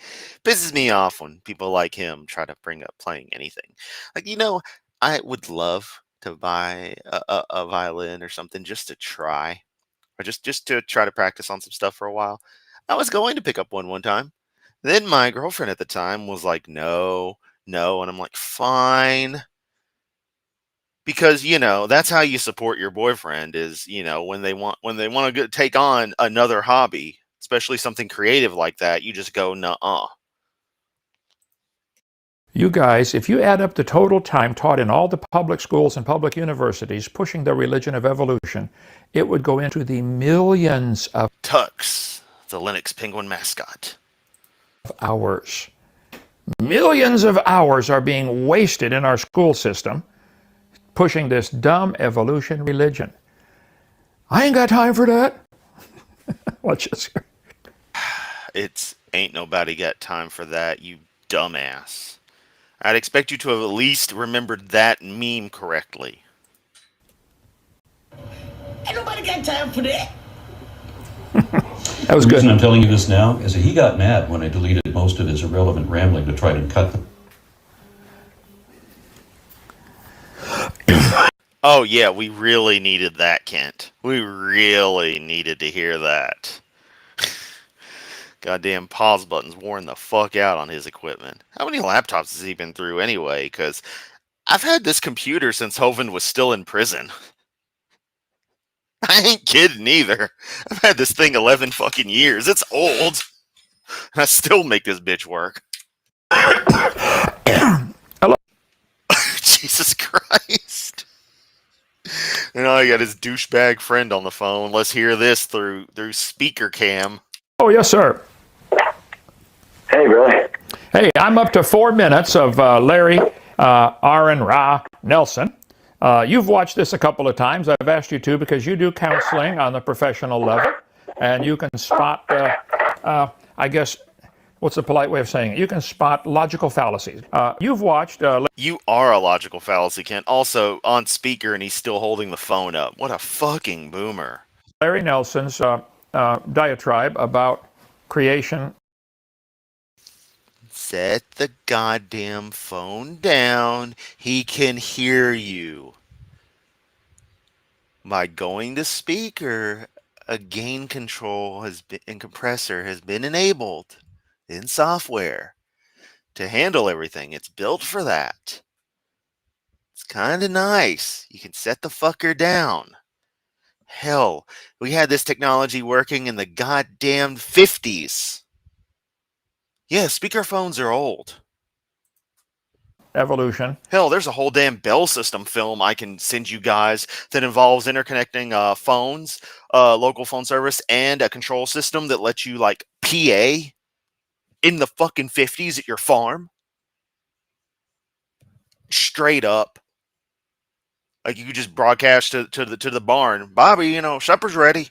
pisses me off when people like him try to bring up playing anything. Like, I would love to buy a violin or something just to try, or just to try to practice on some stuff for a while. I was going to pick up one time. Then my girlfriend at the time was like, no, and I'm like, fine. Because that's how you support your boyfriend is when they want to take on another hobby, especially something creative like that, you just go nuh-uh. You guys, if you add up the total time taught in all the public schools and public universities pushing the religion of evolution, it would go into the millions of Tux, the Linux penguin mascot, hours. Millions of hours are being wasted in our school system pushing this dumb evolution religion. I ain't got time for that. Let's just... It's ain't nobody got time for that, you dumbass. I'd expect you to have at least remembered that meme correctly. Ain't Nobody got time for that. That was The good. reason I'm telling you this now is that he got mad when I deleted most of his irrelevant rambling to try to cut them. Oh, yeah, we really needed that, Kent. We really needed to hear that. Goddamn pause button's worn the fuck out on his equipment. How many laptops has he been through anyway? Because I've had this computer since Hovind was still in prison. I ain't kidding either. I've had this thing 11 fucking years. It's old. And I still make this bitch work. Hello. Jesus Christ. And now I got his douchebag friend on the phone. Let's hear this through speaker cam. Oh, yes, sir. Hey, Billy. Hey, I'm up to 4 minutes of Larry, Aaron, Ra, Nelson. You've watched this a couple of times. I've asked you to because you do counseling on the professional level, and you can spot, I guess, what's the polite way of saying it? You can spot logical fallacies. You've watched... You are a logical fallacy, Kent. Also on speaker, and he's still holding the phone up. What a fucking boomer. Larry Nelson's diatribe about creation. Set the goddamn phone down. He can hear you. By going to speaker, a gain control and compressor has been enabled in software to handle everything. It's built for that. It's kind of nice. You can set the fucker down. Hell, we had this technology working in the goddamn 50s. Yeah, speakerphones are old. Evolution. Hell, there's a whole damn Bell System film I can send you guys that involves interconnecting phones, local phone service, and a control system that lets you, like, PA in the fucking 50s at your farm. Straight up. Like, you could just broadcast to the barn. Bobby, supper's ready.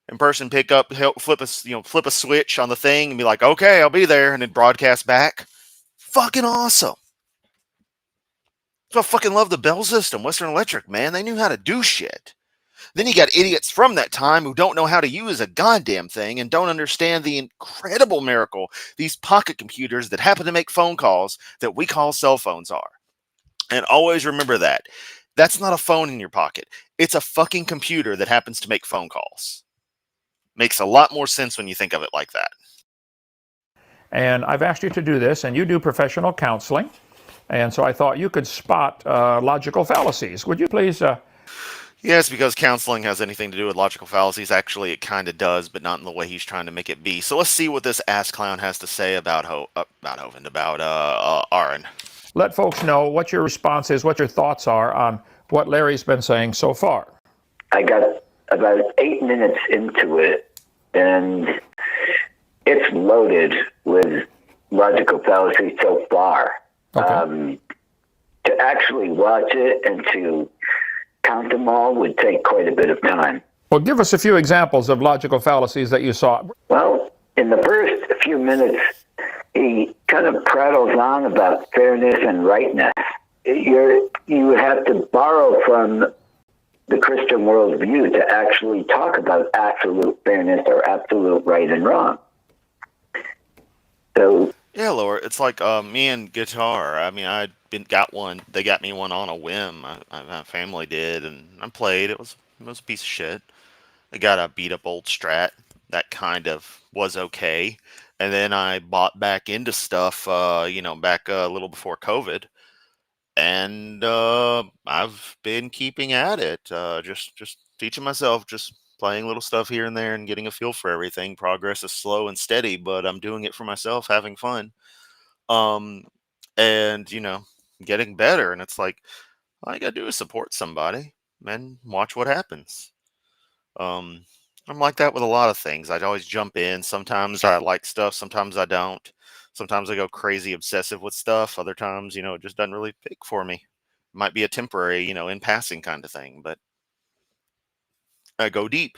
In person, pick up, flip a switch on the thing and be like, okay, I'll be there, and then broadcast back. Fucking awesome. So I fucking love the Bell System, Western Electric, man. They knew how to do shit. Then you got idiots from that time who don't know how to use a goddamn thing and don't understand the incredible miracle these pocket computers that happen to make phone calls that we call cell phones are. And always remember that. That's not a phone in your pocket. It's a fucking computer that happens to make phone calls. Makes a lot more sense when you think of it like that. And I've asked you to do this, and you do professional counseling. And so I thought you could spot logical fallacies. Would you please? Yes, because counseling has anything to do with logical fallacies. Actually, it kind of does, but not in the way he's trying to make it be. So let's see what this ass clown has to say about Hovind, about Aaron. Let folks know what your response is, what your thoughts are on what Larry's been saying so far. I got about 8 minutes into it, and it's loaded with logical fallacies so far. Okay. To actually watch it and to count them all would take quite a bit of time. Well, give us a few examples of logical fallacies that you saw. Well, in the first few minutes, he kind of prattles on about fairness and rightness. You have to borrow from the Christian worldview to actually talk about absolute fairness or absolute right and wrong. So yeah, Laura, it's like me and guitar. I mean, got one. They got me one on a whim. My family did, and I played. It was a piece of shit. I got a beat up old Strat that kind of was okay, and then I bought back into stuff. Back a little before COVID, and I've been keeping at it. Just teaching myself, just playing little stuff here and there and getting a feel for everything. Progress is slow and steady, but I'm doing it for myself, having fun. And getting better. And it's like, all you gotta do is support somebody and watch what happens. I'm like that with a lot of things. I'd always jump in. Sometimes I like stuff, sometimes I don't. Sometimes I go crazy obsessive with stuff. Other times, it just doesn't really pick for me. It might be a temporary, in passing kind of thing, but I go deep.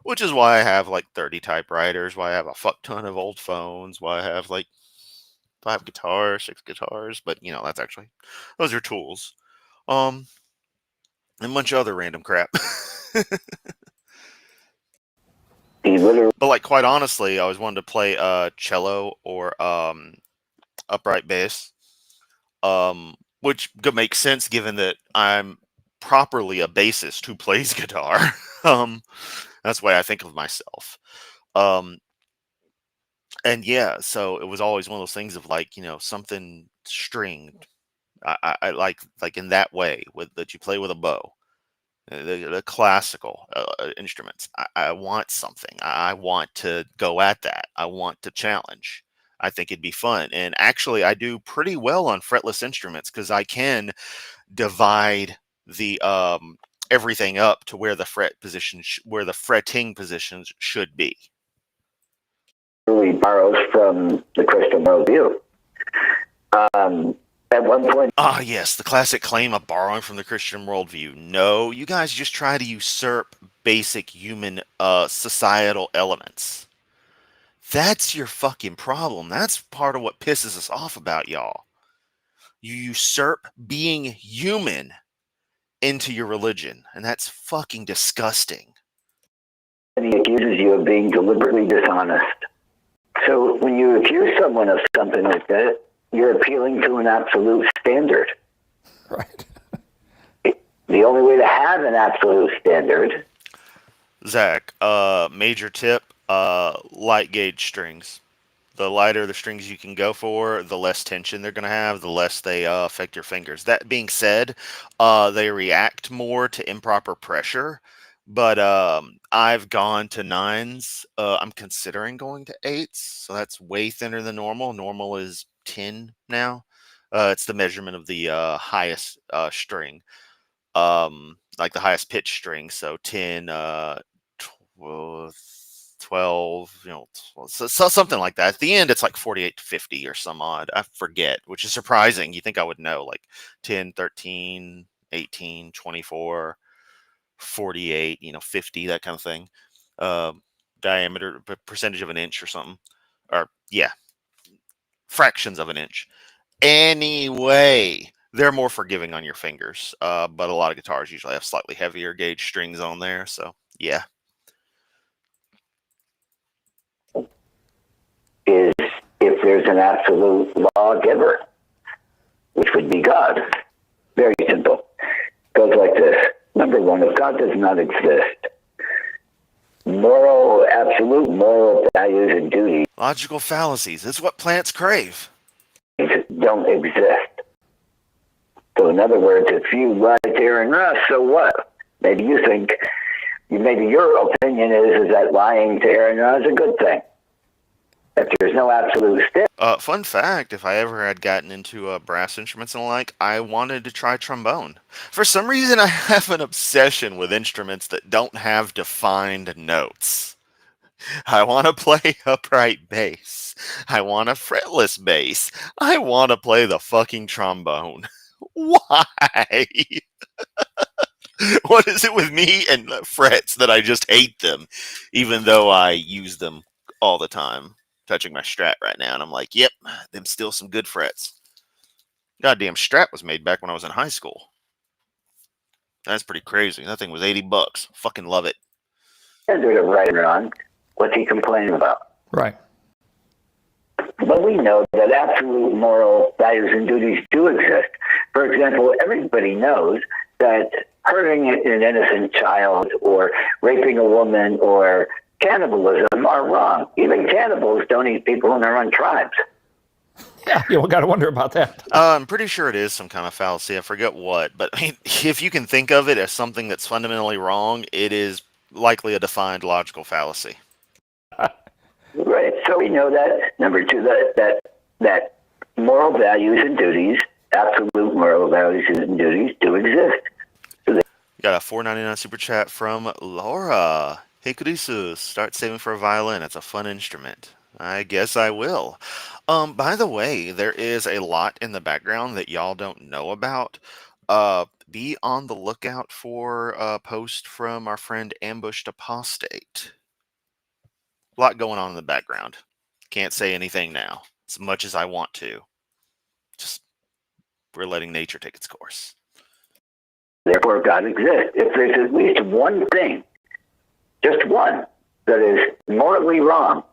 Which is why I have like 30 typewriters, why I have a fuck ton of old phones, why I have like 5 guitars, 6 guitars, but that's actually, those are tools. And a bunch of other random crap. But like, quite honestly, I always wanted to play cello or upright bass, which could make sense given that I'm properly a bassist who plays guitar. That's the way I think of myself. Um, and yeah, so it was always one of those things of like, something stringed. I like in that way with that you play with a bow. The classical instruments. I want something. I want to go at that. I want to challenge. I think it'd be fun. And actually, I do pretty well on fretless instruments because I can divide the everything up to where the fret position, where the fretting positions should be. Really borrows from the Christian worldview. At one point, Yes, the classic claim of borrowing from the Christian worldview. No, you guys just try to usurp basic human societal elements. That's your fucking problem. That's part of what pisses us off about y'all. You usurp being human into your religion, and that's fucking disgusting. he accuses you of being deliberately dishonest. So when you accuse someone of something like that, you're appealing to an absolute standard. Right. The only way to have an absolute standard. Zach, major tip, light gauge strings. The lighter the strings you can go for, the less tension they're going to have, the less they affect your fingers. That being said, they react more to improper pressure. But I've gone to 9s. I'm considering going to 8s. So that's way thinner than normal. Normal is 10 now. It's the measurement of the highest string, like the highest pitch string. So 10, 12, so something like that. At the end, it's like 48 to 50 or some odd. I forget, which is surprising. You think I would know, like 10, 13, 18, 24, 48, 50, that kind of thing. Diameter, percentage of an inch or something. Or, yeah, fractions of an inch. Anyway, they're more forgiving on your fingers, but a lot of guitars usually have slightly heavier gauge strings on there. So, yeah. Is if there's an absolute lawgiver, which would be God. Very simple. Goes like this. Number one, if God does not exist, absolute moral values and duties Logical fallacies. It's what plants crave. don't exist. So in other words, if you lie to Aaron Ross, so what? Maybe you think, maybe your opinion is that lying to Aaron Ross is a good thing. If there's no absolute standard. Fun fact, if I ever had gotten into brass instruments and the like, I wanted to try trombone. For some reason, I have an obsession with instruments that don't have defined notes. I want to play upright bass. I want a fretless bass. I want to play the fucking trombone. Why? What is it with me and frets that I just hate them, even though I use them all the time? Touching my Strat right now, and I'm like, yep, them still some good frets. Goddamn Strat was made back when I was in high school. That's pretty crazy. That thing was $80. Fucking love it. Standard of right or wrong. What's he complaining about? Right. But we know that absolute moral values and duties do exist. For example, everybody knows that hurting an innocent child or raping a woman or cannibalism are wrong. Even cannibals don't eat people in their own tribes. Yeah, you got to wonder about that. I'm pretty sure it is some kind of fallacy. I forget what. But I mean, if you can think of it as something that's fundamentally wrong, it is likely a defined logical fallacy. Right. So we know that. Number two, that moral values and duties, absolute moral values and duties, do exist. So Got a $4.99 super chat from Laura. Hey, Kurisu, start saving for a violin. It's a fun instrument. I guess I will. By the way, there is a lot in the background that y'all don't know about. Be on the lookout for a post from our friend Ambushed Apostate. A lot going on in the background. Can't say anything now, as much as I want to. Just, we're letting nature take its course. Therefore, God exists. If there's at least one thing, just one, that is morally wrong,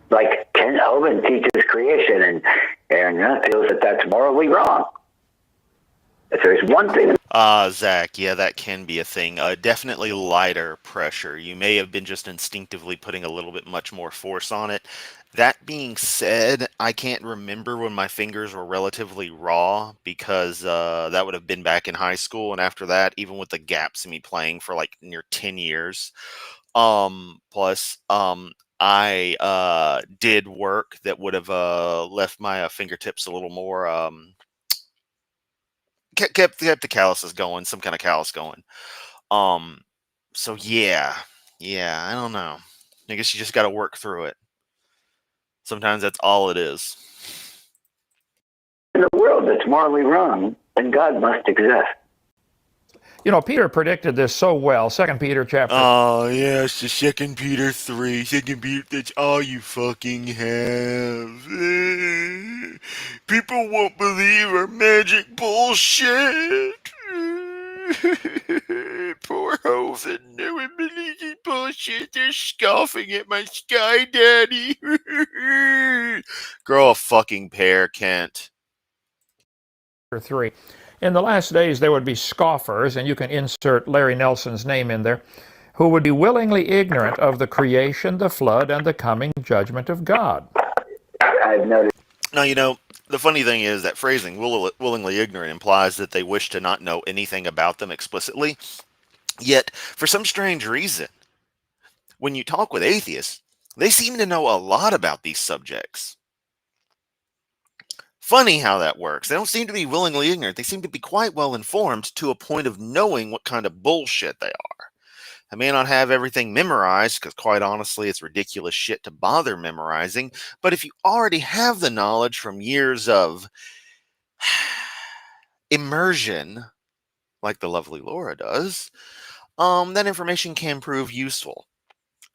like Ken Hovind teaches creation, and Aaron feels that that's morally wrong. If there's one thing... Zach, yeah, that can be a thing. Definitely lighter pressure. You may have been just instinctively putting a little bit much more force on it. That being said, I can't remember when my fingers were relatively raw, because that would have been back in high school, and after that, even with the gaps in me playing for like near 10 years. Plus, I did work that would have left my fingertips a little more kept the calluses going, some kind of callus going. So yeah, I don't know. I guess you just got to work through it. Sometimes that's all it is. In the world that's morally wrong, then God must exist. You know, Peter predicted this so well. 2 Peter chapter. Oh, yeah, it's the 2 Peter 3. 2 Peter, that's all you fucking have. People won't believe our magic bullshit. Poor Hovind. They were believing bullshit. They're scoffing at my sky daddy. Grow a fucking pair, Kent. 3. In the last days there would be scoffers, and you can insert Larry Nelson's name in there, who would be willingly ignorant of the creation, the flood, and the coming judgment of God. I've noticed. Now, you know, the funny thing is that phrasing, willingly ignorant, implies that they wish to not know anything about them explicitly. Yet, for some strange reason, when you talk with atheists, they seem to know a lot about these subjects. Funny how that works. They don't seem to be willingly ignorant. They seem to be quite well informed to a point of knowing what kind of bullshit they are. I may not have everything memorized, because quite honestly, it's ridiculous shit to bother memorizing. But if you already have the knowledge from years of immersion, like the lovely Laura does, that information can prove useful.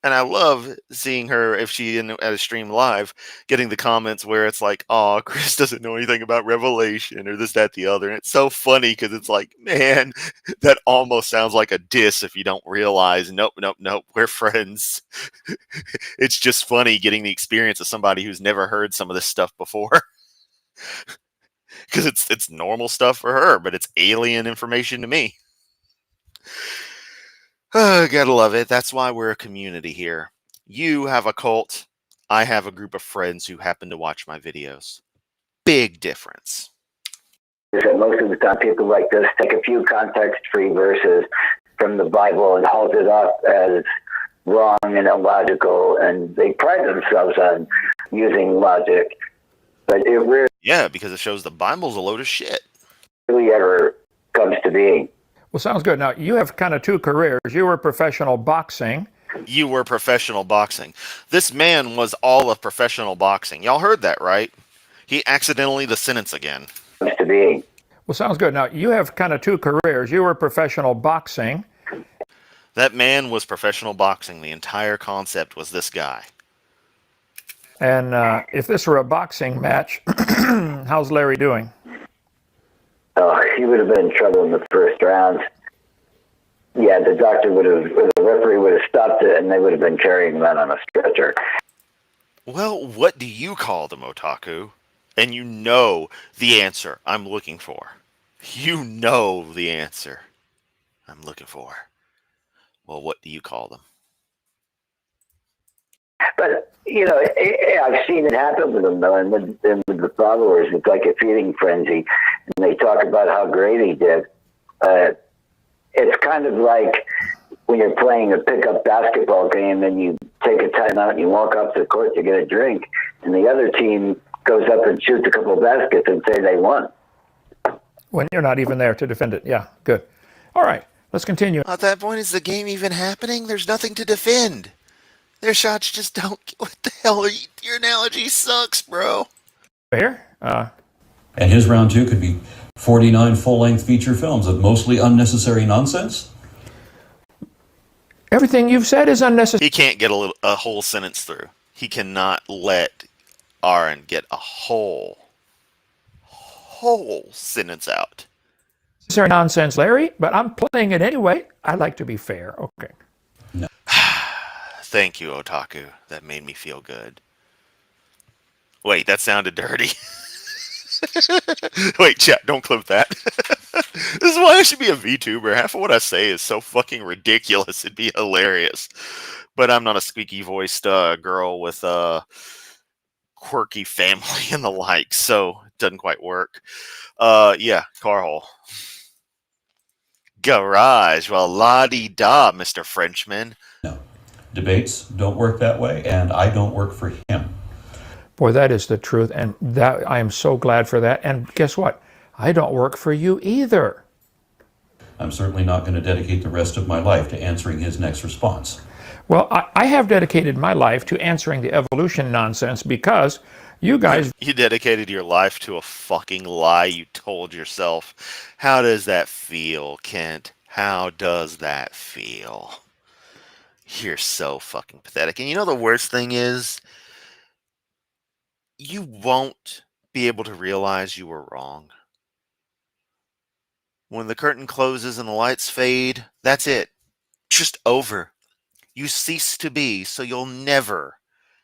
And I love seeing her, if she at a stream live, getting the comments where it's like, "Oh, Chris doesn't know anything about Revelation," or this, that, the other. And it's so funny because it's like, man, that almost sounds like a diss if you don't realize, nope, we're friends. It's just funny getting the experience of somebody who's never heard some of this stuff before. Because it's normal stuff for her, but it's alien information to me. Gotta love it. That's why we're a community here. You have a cult. I have a group of friends who happen to watch my videos. Big difference. That most of the time people like this take a few context-free verses from the Bible and hold it up as wrong and illogical, and they pride themselves on using logic. But it rarely... Yeah, because it shows the Bible's a load of shit. ...really ever comes to being. Well, sounds good. Now, you have kind of two careers. You were professional boxing. You were professional boxing. This man was all of professional boxing. Y'all heard that, right? He accidentally the sentence again. To be. Well, sounds good. Now, you have kind of two careers. You were professional boxing. That man was professional boxing. The entire concept was this guy. And if this were a boxing match, how's Larry doing? Oh, he would have been in trouble in the first round. Yeah, the doctor would have, or the referee would have stopped it, and they would have been carrying him out on a stretcher. Well, what do you call them, Otaku? And you know the answer I'm looking for. You know the answer I'm looking for. Well, what do you call them? But, you know, I've seen it happen with them, though, and with the followers. It's like a feeding frenzy, and they talk about how great he did. It's kind of like when you're playing a pickup basketball game and you take a timeout and you walk off the court to get a drink, and the other team goes up and shoots a couple of baskets and say they won. When you're not even there to defend it. Yeah, good. All right, let's continue. At that point, is the game even happening? There's nothing to defend. Their shots just don't... What the hell? Your analogy sucks, bro. Here? And his round two could be 49 full-length feature films of mostly unnecessary nonsense? Everything you've said is unnecessary. He can't get a whole sentence through. He cannot let Aaron get a whole sentence out. unnecessary nonsense, Larry, but I'm playing it anyway. I like to be fair. Okay. Thank you, Otaku. That made me feel good. Wait, that sounded dirty. Wait, chat, don't clip that. This is why I should be a VTuber. Half of what I say is so fucking ridiculous, it'd be hilarious. But I'm not a squeaky voiced girl with a quirky family and the like, so it doesn't quite work. Yeah, Carl. Garage, well, la-di-da, Mr. Frenchman. No. Debates don't work that way, and I don't work for him. Boy, that is the truth, and that I am so glad for that. And guess what? I don't work for you either. I'm certainly not going to dedicate the rest of my life to answering his next response. Well, I have dedicated my life to answering the evolution nonsense because you guys... You dedicated your life to a fucking lie you told yourself. How does that feel, Kent? How does that feel? You're so fucking pathetic. And you know the worst thing is, you won't be able to realize you were wrong. When the curtain closes and the lights fade, that's it. Just over. You cease to be, so you'll never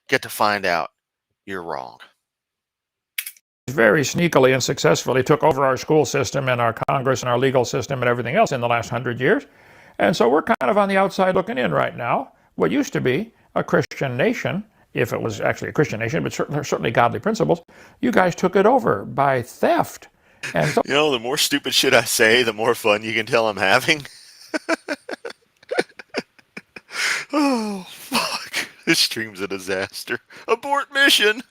get to find out you're wrong. very sneakily and successfully took over our school system and our Congress and our legal system and everything else in the last 100 years. And so we're kind of on the outside looking in right now. What used to be a Christian nation, if it was actually a Christian nation, but certainly godly principles, you guys took it over by theft. And so, You know, the more stupid shit I say, the more fun you can tell I'm having. Oh, fuck. This stream's a disaster. Abort mission!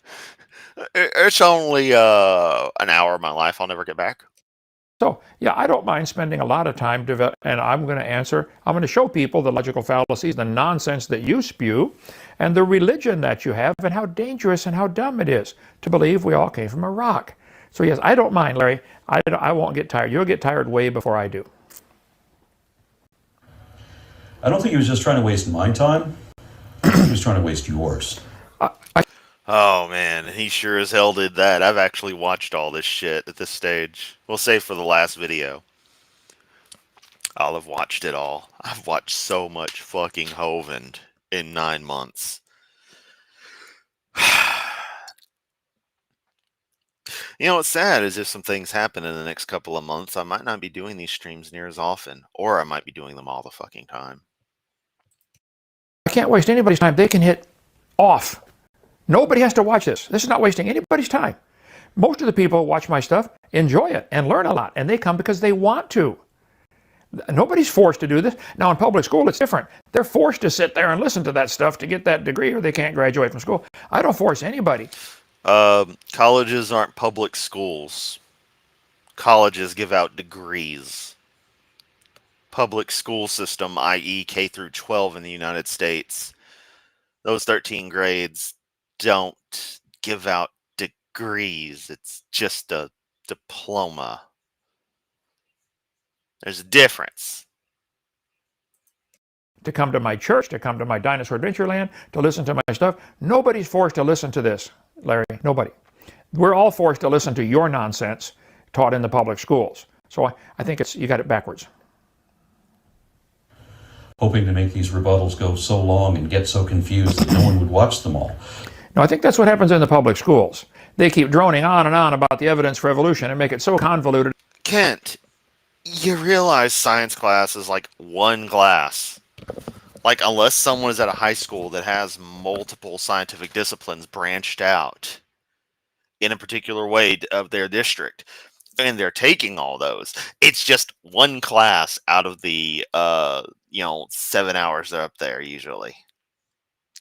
It's only an hour of my life I'll never get back. So, yeah, I don't mind spending a lot of time, and I'm going to show people the logical fallacies, the nonsense that you spew, and the religion that you have, and how dangerous and how dumb it is to believe we all came from a rock. So, yes, I don't mind, Larry. I won't get tired. You'll get tired way before I do. I don't think he was just trying to waste my time. He was trying to waste yours. Oh man, he sure as hell did that. I've actually watched all this shit at this stage. We'll save for the last video. I'll have watched it all. I've watched so much fucking Hovind in 9 months. You know what's sad is if some things happen in the next couple of months, I might not be doing these streams near as often. Or I might be doing them all the fucking time. I can't waste anybody's time. They can hit off. Nobody has to watch this. This is not wasting anybody's time. Most of the people who watch my stuff enjoy it and learn a lot, and they come because they want to. Nobody's forced to do this. Now, in public school, it's different. They're forced to sit there and listen to that stuff to get that degree, or they can't graduate from school. I don't force anybody. Colleges aren't public schools. Colleges give out degrees. Public school system, i.e. K through 12 in the United States, those 13 grades don't give out degrees. It's just a diploma. There's a difference. To come to my church, to come to my Dinosaur Adventureland, to listen to my stuff. Nobody's forced to listen to this, Larry. Nobody. We're all forced to listen to your nonsense taught in the public schools. So I think you got it backwards. Hoping to make these rebuttals go so long and get so confused that no one would watch them all. No, I think that's what happens in the public schools. They keep droning on and on about the evidence for evolution and make it so convoluted. Kent, you realize science class is like one class. Like, unless someone is at a high school that has multiple scientific disciplines branched out in a particular way of their district, and they're taking all those, it's just one class out of the 7 hours they're up there usually.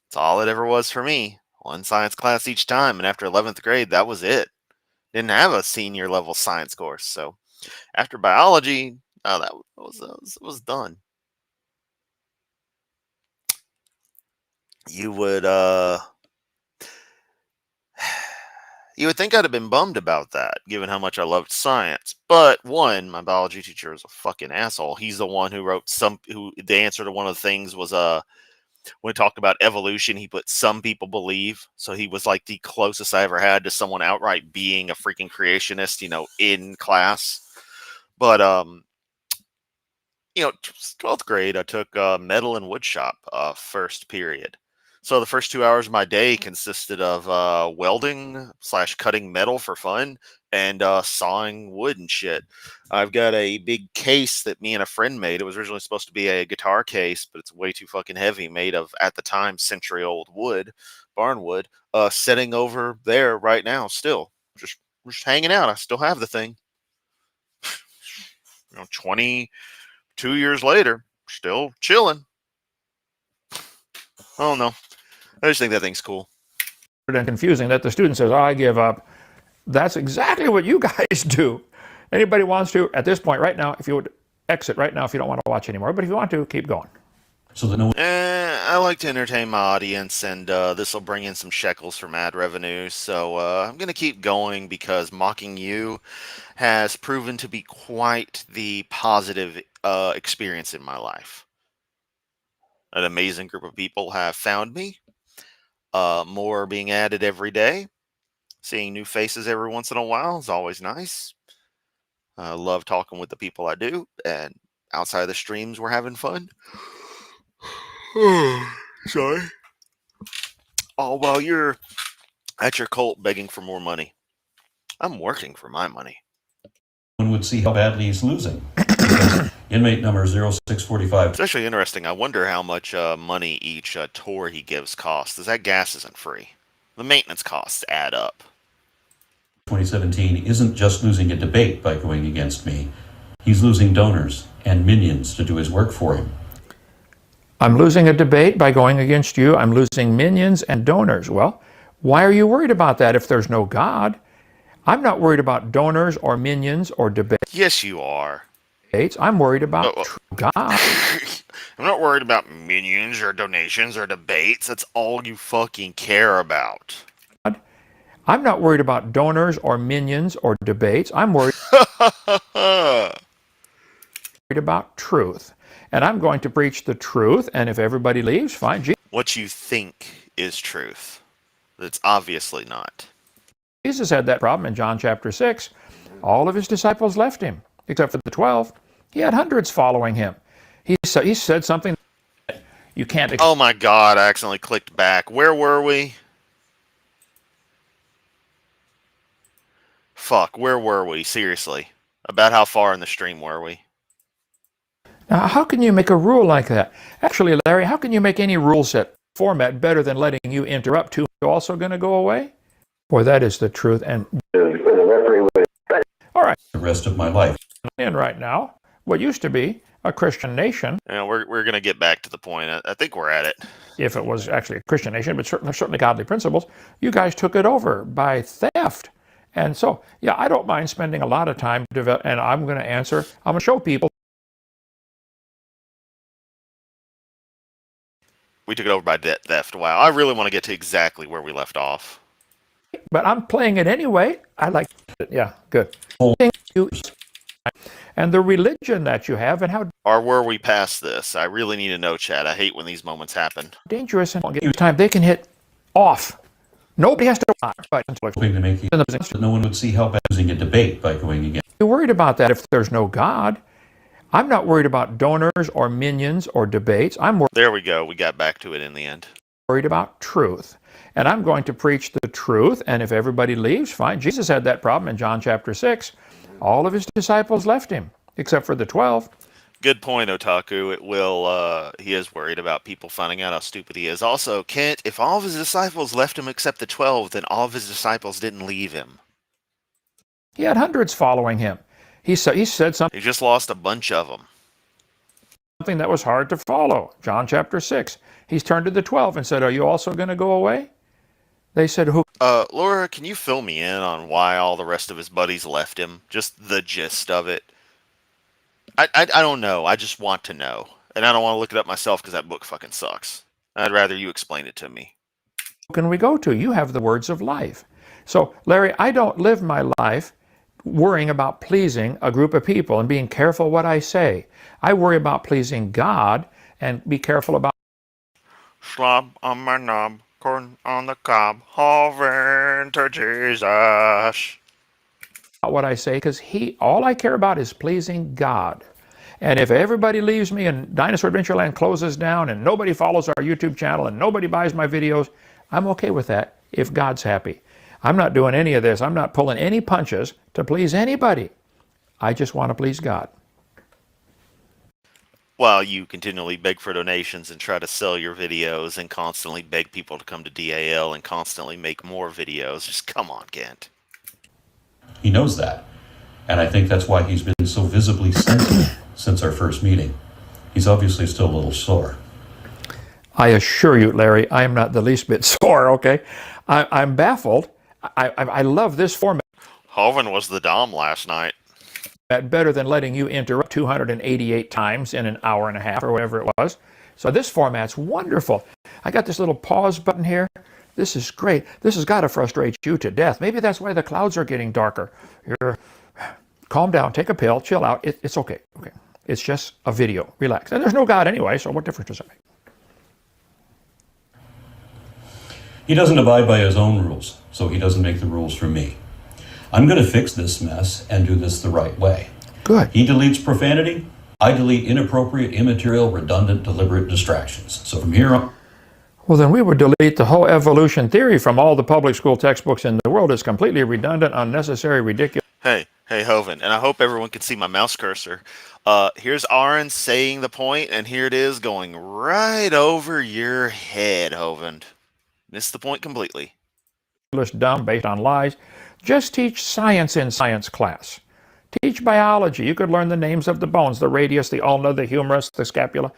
That's all it ever was for me. One science class each time, and after 11th grade, that was it. Didn't have a senior level science course, so after biology, that was done. You would think I'd have been bummed about that, given how much I loved science. But one, my biology teacher is a fucking asshole. He's the one who wrote the answer to one of the things was when we talked about evolution, he put some people believe. So he was like the closest I ever had to someone outright being a freaking creationist, in class. But 12th grade, I took metal and woodshop first period. So the first 2 hours of my day consisted of welding / cutting metal for fun and sawing wood and shit. I've got a big case that me and a friend made. It was originally supposed to be a guitar case, but it's way too fucking heavy, made of, at the time, century-old wood, barn wood, sitting over there right now still. Just hanging out. I still have the thing. 22 years later, still chilling. I don't know. I just think that thing's cool. And confusing that the student says, "Oh, I give up." That's exactly what you guys do. Anybody wants to, at this point right now, if you would exit right now if you don't want to watch anymore, but if you want to, keep going. So that no one I like to entertain my audience, and this will bring in some shekels from ad revenue. So I'm going to keep going because mocking you has proven to be quite the positive experience in my life. An amazing group of people have found me. More are being added every day. Seeing new faces every once in a while is always nice. I love talking with the people I do, and outside of the streams, we're having fun. Sorry. All while you're at your cult begging for more money. I'm working for my money. would see how badly he's losing. Because inmate number 0645. It's actually interesting. I wonder how much money each tour he gives costs. As that gas isn't free. The maintenance costs add up. 2017 isn't just losing a debate by going against me. He's losing donors and minions to do his work for him. I'm losing a debate by going against you. I'm losing minions and donors. Well, why are you worried about that if there's no God? I'm not worried about donors or minions or debates. Yes, you are. I'm worried about God. I'm not worried about minions or donations or debates. That's all you fucking care about. I'm not worried about donors or minions or debates. I'm worried about truth. And I'm going to preach the truth, and if everybody leaves, fine. What you think is truth. That's obviously not. Jesus had that problem in John chapter 6. All of his disciples left him, except for the 12. He had hundreds following him. He said something that you can't... Oh my God, I accidentally clicked back. Where were we? Fuck, where were we? Seriously. About how far in the stream were we? Now, how can you make a rule like that? Actually, Larry, how can you make any rule set format better than letting you interrupt? Two also going to go away? Boy, that is the truth. And all right, The rest of my life. in right now, what used to be a Christian nation. Yeah, we're going to get back to the point. I think we're at it. If it was actually a Christian nation, but certainly godly principles, you guys took it over by theft. And so, yeah, I don't mind spending a lot of time to develop, and I'm going to answer. I'm going to show people. We took it over by debt theft. Wow, I really want to get to exactly where we left off. But I'm playing it anyway. I like it. Yeah, good. And the religion that you have and how Or were we past this? I really need to know, Chad. I hate when these moments happen. dangerous and get time they can hit off. Nobody has to lie. But Hoping to make you that no one would see how bad losing a debate by going against. you're worried about that if there's no God. I'm not worried about donors or minions or debates. I'm There we go. We got back to it in the end. worried about truth. And I'm going to preach the truth, and if everybody leaves, fine. Jesus had that problem in John chapter 6. All of his disciples left him, except for the 12. Good point, Otaku. It will, he is worried about people finding out how stupid he is. Also, Kent, if all of his disciples left him except the 12, then all of his disciples didn't leave him. He had hundreds following him. He said something He just lost a bunch of them. that was hard to follow. John chapter 6. He's turned to the 12 and said, are you also going to go away? They said, who? Laura, can you fill me in on why all the rest of his buddies left him? Just the gist of it. I don't know. I just want to know. And I don't want to look it up myself because that book fucking sucks. I'd rather you explain it to me. Can we go to? You have the words of life. So, Larry, I don't live my life worrying about pleasing a group of people and being careful what I say. I worry about pleasing God and be careful about Slob on my knob, corn on the cob, Hovind to Jesus. what I say, because all I care about is pleasing God. And if everybody leaves me and Dinosaur Adventureland closes down and nobody follows our YouTube channel and nobody buys my videos, I'm okay with that if God's happy. I'm not doing any of this. I'm not pulling any punches to please anybody. I just want to please God. While you continually beg for donations and try to sell your videos and constantly beg people to come to DAL and constantly make more videos. Just come on, Kent. He knows that. And I think that's why he's been so visibly sensitive since our first meeting. He's obviously still a little sore. I assure you, Larry, I am not the least bit sore, okay? I'm baffled. I love this format Hovind was the Dom last night. better than letting you interrupt 288 times in an hour and a half or whatever it was. So this format's wonderful. I got this little pause button here. This is great. This has got to frustrate you to death. Maybe that's why the clouds are getting darker. Calm down, take a pill, chill out. It's okay. Okay. It's just a video. Relax. And there's no God anyway, so what difference does it make? He doesn't abide by his own rules, so he doesn't make the rules for me. I'm going to fix this mess and do this the right way. Good. He deletes profanity. I delete inappropriate, immaterial, redundant, deliberate distractions. So from here on... Well, then we would delete the whole evolution theory from all the public school textbooks in the world. It's completely redundant, unnecessary, ridiculous. Hey, Hovind, and I hope everyone can see my mouse cursor. Here's Aaron saying the point, and here it is going right over your head, Hovind. Missed the point completely. Dumb, based on lies. Just teach science in science class. Teach biology. You could learn the names of the bones, the radius, the ulna, the humerus, the scapula.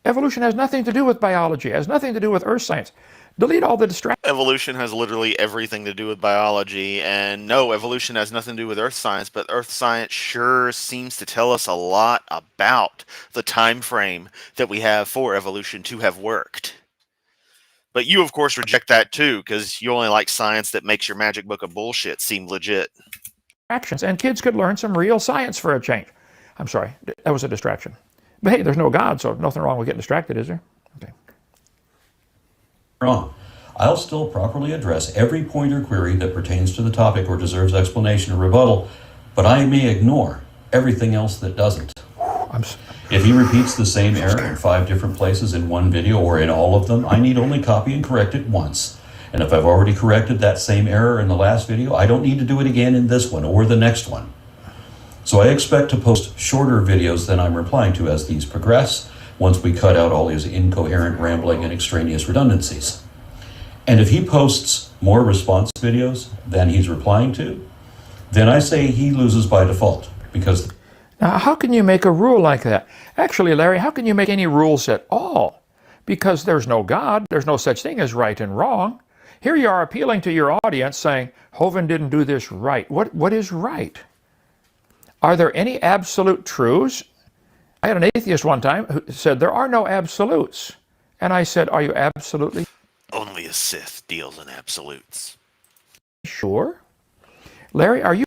Evolution has nothing to do with biology. It has nothing to do with earth science. Delete all the distractions. Evolution has literally everything to do with biology, and no, evolution has nothing to do with earth science, but earth science sure seems to tell us a lot about the time frame that we have for evolution to have worked. But you, of course, reject that too, because you only like science that makes your magic book of bullshit seem legit. And kids could learn some real science for a change. I'm sorry, that was a distraction. But hey, there's no God, so nothing wrong with getting distracted, is there? Okay. Wrong. I'll still properly address every point or query that pertains to the topic or deserves explanation or rebuttal, but I may ignore everything else that doesn't. If he repeats the same error in 5 different places in one video or in all of them, I need only copy and correct it once. And if I've already corrected that same error in the last video, I don't need to do it again in this one or the next one. So I expect to post shorter videos than I'm replying to as these progress, once we cut out all his incoherent rambling and extraneous redundancies. And if he posts more response videos than he's replying to, then I say he loses by default, because... Now, how can you make a rule like that? Actually, Larry, how can you make any rules at all? Because there's no God, there's no such thing as right and wrong. Here you are appealing to your audience saying, Hovind didn't do this right. What is right? Are there any absolute truths? I had an atheist one time who said, there are no absolutes. And I said, are you absolutely Only a Sith deals in absolutes. sure? Larry, are you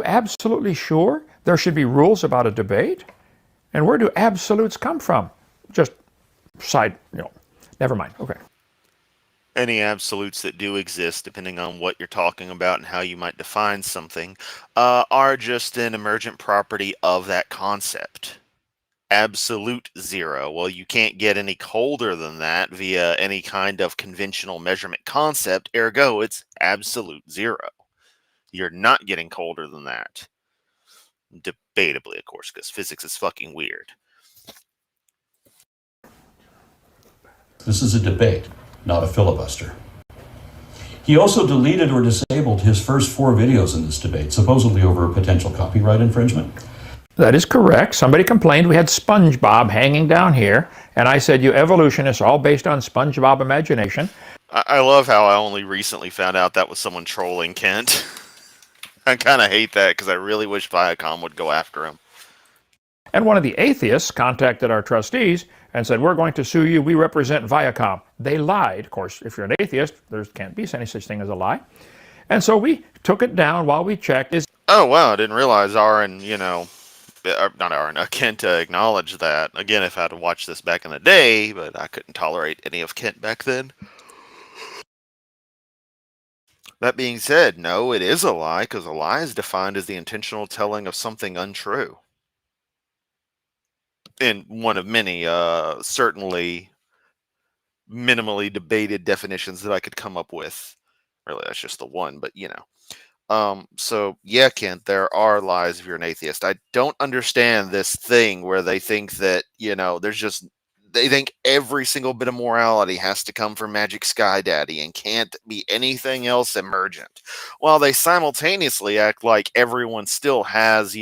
absolutely sure there should be rules about a debate? And where do absolutes come from? Just side, never mind. Okay. Any absolutes that do exist, depending on what you're talking about and how you might define something, are just an emergent property of that concept. Absolute zero. Well, you can't get any colder than that via any kind of conventional measurement concept, ergo it's absolute zero. You're not getting colder than that. Debatably, of course, because physics is fucking weird. This is a debate, not a filibuster. He also deleted or disabled his first 4 videos in this debate, supposedly over a potential copyright infringement. That is correct. Somebody complained we had SpongeBob hanging down here, and I said, you evolutionists are all based on SpongeBob imagination. I love how I only recently found out that was someone trolling Kent. I kind of hate that because I really wish Viacom would go after him. And one of the atheists contacted our trustees and said, we're going to sue you. We represent Viacom. They lied. Of course, if you're an atheist, there can't be any such thing as a lie. And so we took it down while we checked. Oh, wow. I didn't realize Kent acknowledged that. Again, if I had watched this back in the day, but I couldn't tolerate any of Kent back then. That being said, no, it is a lie, because a lie is defined as the intentional telling of something untrue. In one of many, certainly minimally debated definitions that I could come up with. Really, that's just the one, but so yeah, Kent, there are lies if you're an atheist. I don't understand this thing where they think that, they think every single bit of morality has to come from Magic Sky Daddy and can't be anything else emergent. While they simultaneously act like everyone still has,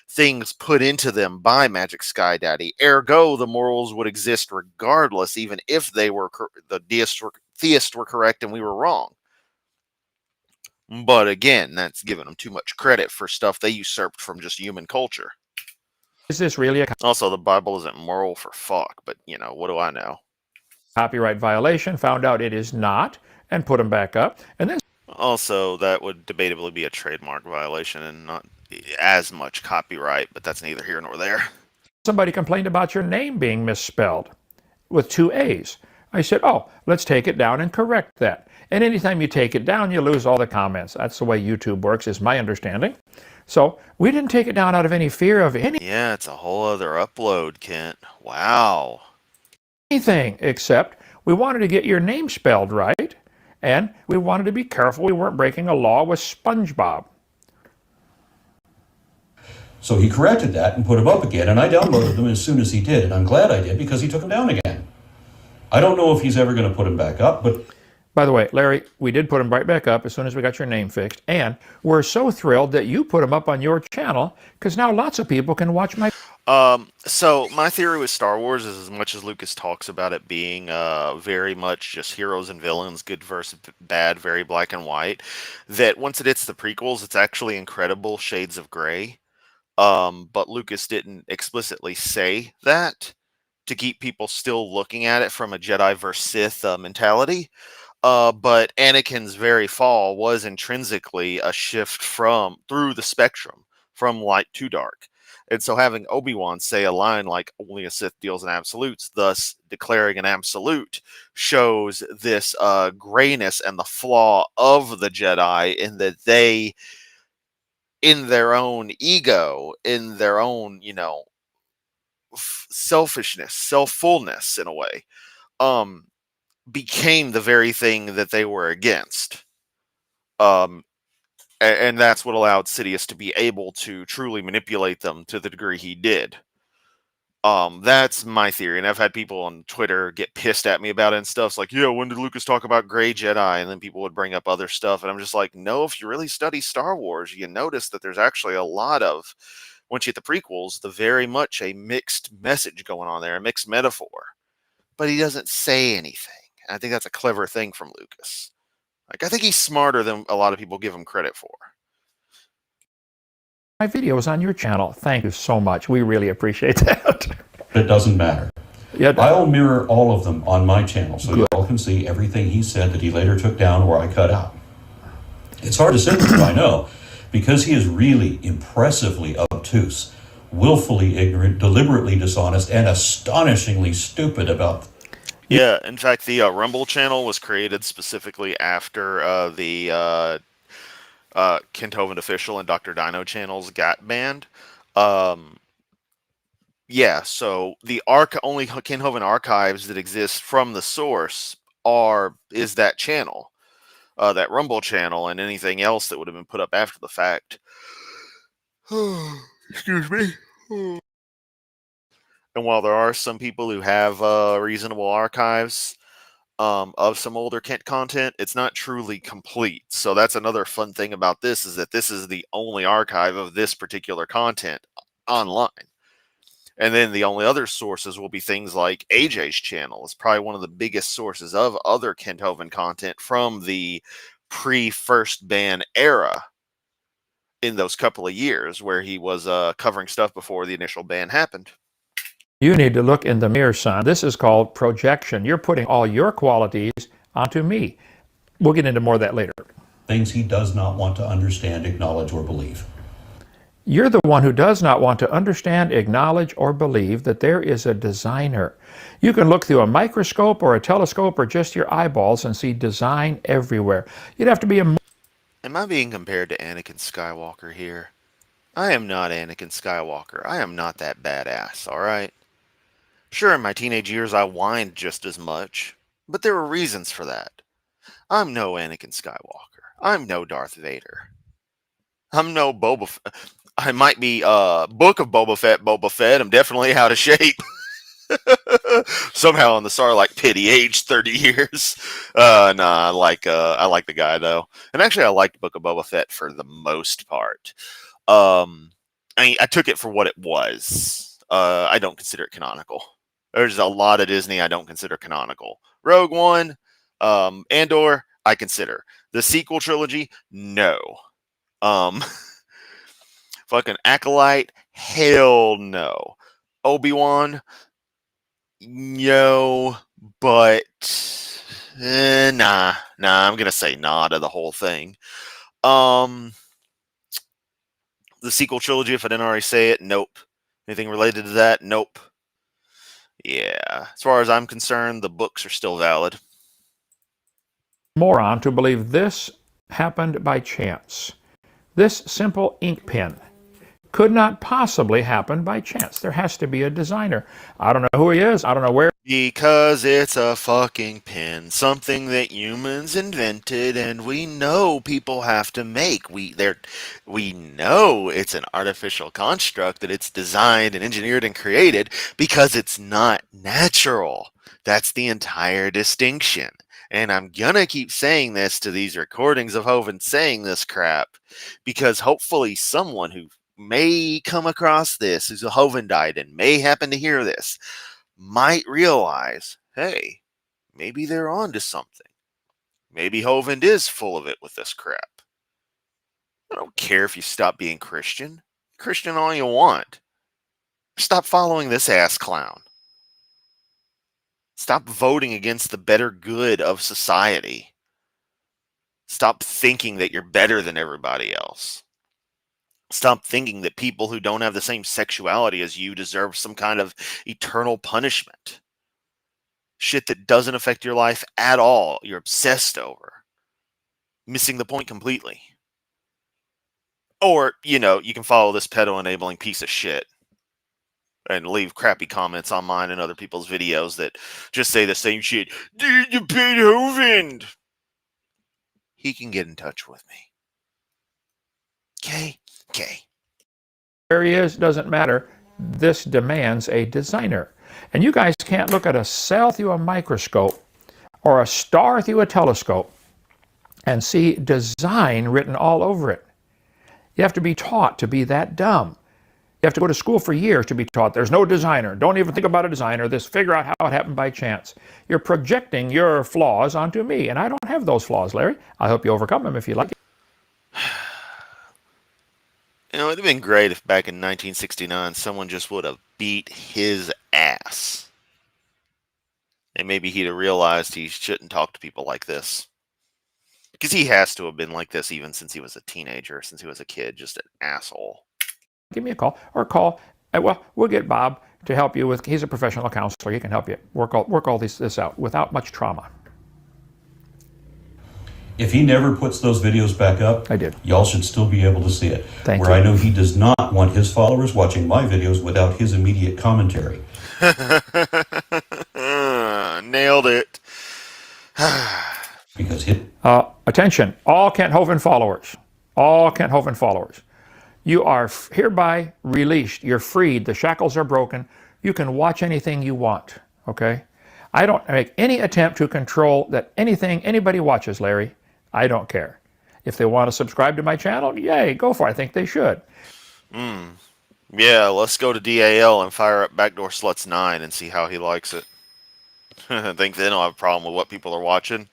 things put into them by Magic Sky Daddy. Ergo, the morals would exist regardless, even if the theists were correct and we were wrong. But again, that's giving them too much credit for stuff they usurped from just human culture. Is this really a Also, the Bible isn't moral for fuck, but what do I know? copyright violation? Found out it is not, and put them back up. And then Also, that would debatably be a trademark violation and not as much copyright, but that's neither here nor there. somebody complained about your name being misspelled with 2 A's. I said, oh, let's take it down and correct that. And anytime you take it down, you lose all the comments. That's the way YouTube works, is my understanding. So we didn't take it down out of any fear of Yeah, it's a whole other upload, Kent. Wow. anything, except we wanted to get your name spelled right, and we wanted to be careful we weren't breaking a law with SpongeBob. So he corrected that and put them up again, and I downloaded them as soon as he did, and I'm glad I did because he took them down again. I don't know if he's ever going to put them back up, but... By the way, Larry, we did put them right back up as soon as we got your name fixed, and we're so thrilled that you put them up on your channel, because now lots of people can watch my... So my theory with Star Wars is, as much as Lucas talks about it being very much just heroes and villains, good versus bad, very black and white, that once it hits the prequels, it's actually incredible shades of gray. But Lucas didn't explicitly say that to keep people still looking at it from a Jedi versus Sith mentality. But Anakin's very fall was intrinsically a shift through the spectrum from light to dark. And so having Obi-Wan say a line like, only a Sith deals in absolutes, thus declaring an absolute, shows this grayness and the flaw of the Jedi, in that they, in their own ego, in their own, selfishness, self-fullness in a way, became the very thing that they were against. And that's what allowed Sidious to be able to truly manipulate them to the degree he did. That's my theory, and I've had people on Twitter get pissed at me about it and stuff. It's like, yeah, when did Lucas talk about gray Jedi? And then people would bring up other stuff, and I'm just like, no, if you really study Star Wars, you notice that there's actually a lot of, once you get the prequels, the very much a mixed message going on there, a mixed metaphor. But he doesn't say anything. I think that's a clever thing from Lucas. Like, I think he's smarter than a lot of people give him credit for. My videos on your channel. Thank you so much. We really appreciate that. It doesn't matter. Yeah, I'll mirror all of them on my channel, so you all can see everything he said that he later took down or I cut out. It's hard to sit with him, I know, because he is really impressively obtuse, willfully ignorant, deliberately dishonest, and astonishingly stupid about... Yeah, in fact, the Rumble channel was created specifically after the Kent Hovind official and Dr. Dino channels got banned. Yeah, so the only Kent Hovind archives that exist from the source is that channel, that Rumble channel, and anything else that would have been put up after the fact. Excuse me. And while there are some people who have reasonable archives of some older Kent content, it's not truly complete. So that's another fun thing about this, is that this is the only archive of this particular content online. And then the only other sources will be things like AJ's channel. It's probably one of the biggest sources of other Kent Hovind content from the pre-first ban era in those couple of years where he was covering stuff before the initial ban happened. You need to look in the mirror, son. This is called projection. You're putting all your qualities onto me. We'll get into more of that later. Things he does not want to understand, acknowledge, or believe. You're the one who does not want to understand, acknowledge, or believe that there is a designer. You can look through a microscope or a telescope or just your eyeballs and see design everywhere. You'd have to be a... Am I being compared to Anakin Skywalker here? I am not Anakin Skywalker. I am not that badass, alright? Sure, in my teenage years I whined just as much, but there were reasons for that. I'm no Anakin Skywalker. I'm no Darth Vader. I'm no Boba Fett. I might be Book of Boba Fett. I'm definitely out of shape. Somehow on the Sarlacc pit, he aged 30 years. Nah, I like the guy though, and actually I liked Book of Boba Fett for the most part. I took it for what it was. I don't consider it canonical. There's a lot of Disney I don't consider canonical. Rogue One, Andor, I consider. The sequel trilogy, no. Fucking Acolyte, hell no. Obi-Wan, no, but nah, I'm gonna say nah to the whole thing. The sequel trilogy, if I didn't already say it, nope. Anything related to that, nope. Yeah, as far as I'm concerned, the books are still valid. moron to believe this happened by chance. This simple ink pen could not possibly happen by chance. There has to be a designer. I don't know who he is. I don't know where. Because it's a fucking pen, something that humans invented, and we know people have to make. We know it's an artificial construct, that it's designed and engineered and created because it's not natural. That's the entire distinction. And I'm gonna keep saying this to these recordings of Hovind saying this crap, because hopefully someone who may come across this, who's a Hovindite and may happen to hear this, might realize, hey, maybe they're on to something. Maybe Hovind is full of it with this crap. I don't care if you stop being Christian. Christian all you want. Stop following this ass clown. Stop voting against the better good of society. Stop thinking that you're better than everybody else. Stop thinking that people who don't have the same sexuality as you deserve some kind of eternal punishment. Shit that doesn't affect your life at all, you're obsessed over. Missing the point completely. Or, you can follow this pedo-enabling piece of shit and leave crappy comments on mine and other people's videos that just say the same shit. Dude, you paid Hovind! He can get in touch with me. Okay? Where he is doesn't matter. This demands a designer. And you guys can't look at a cell through a microscope or a star through a telescope and see design written all over it. You have to be taught to be that dumb. You have to go to school for years to be taught there's no designer. Don't even think about a designer. Just figure out how it happened by chance. You're projecting your flaws onto me, and I don't have those flaws, Larry. I hope you overcome them if you like it. It'd have been great if back in 1969 someone just would have beat his ass. And maybe he'd have realized he shouldn't talk to people like this. Because he has to have been like this even since he was a teenager, since he was a kid, just an asshole. Give me a call, or call. Well, we'll get Bob to help you with. He's a professional counselor. He can help you work all this out without much trauma. If he never puts those videos back up, I did. Y'all should still be able to see it. Thank Where you. I know he does not want his followers watching my videos without his immediate commentary. Nailed it. Because he... Attention, all Kent Hovind followers. All Kent Hovind followers. You are hereby released. You're freed. The shackles are broken. You can watch anything you want, okay? I don't make any attempt to control that anything anybody watches, Larry. I don't care. If they want to subscribe to my channel, yay, go for it. I think they should. Yeah, let's go to DAL and fire up Backdoor Sluts 9 and see how he likes it. I think then I'll have a problem with what people are watching.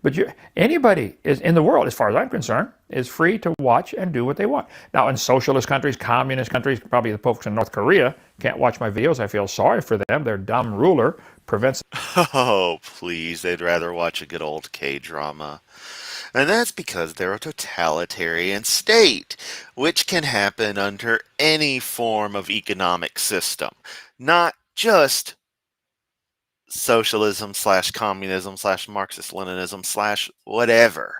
But anybody is in the world, as far as I'm concerned, is free to watch and do what they want. Now, in socialist countries, communist countries, probably the folks in North Korea can't watch my videos. I feel sorry for them. Their dumb ruler prevents... Oh, please, they'd rather watch a good old K-drama. And that's because they're a totalitarian state, which can happen under any form of economic system, not just socialism slash communism slash Marxist Leninism slash whatever.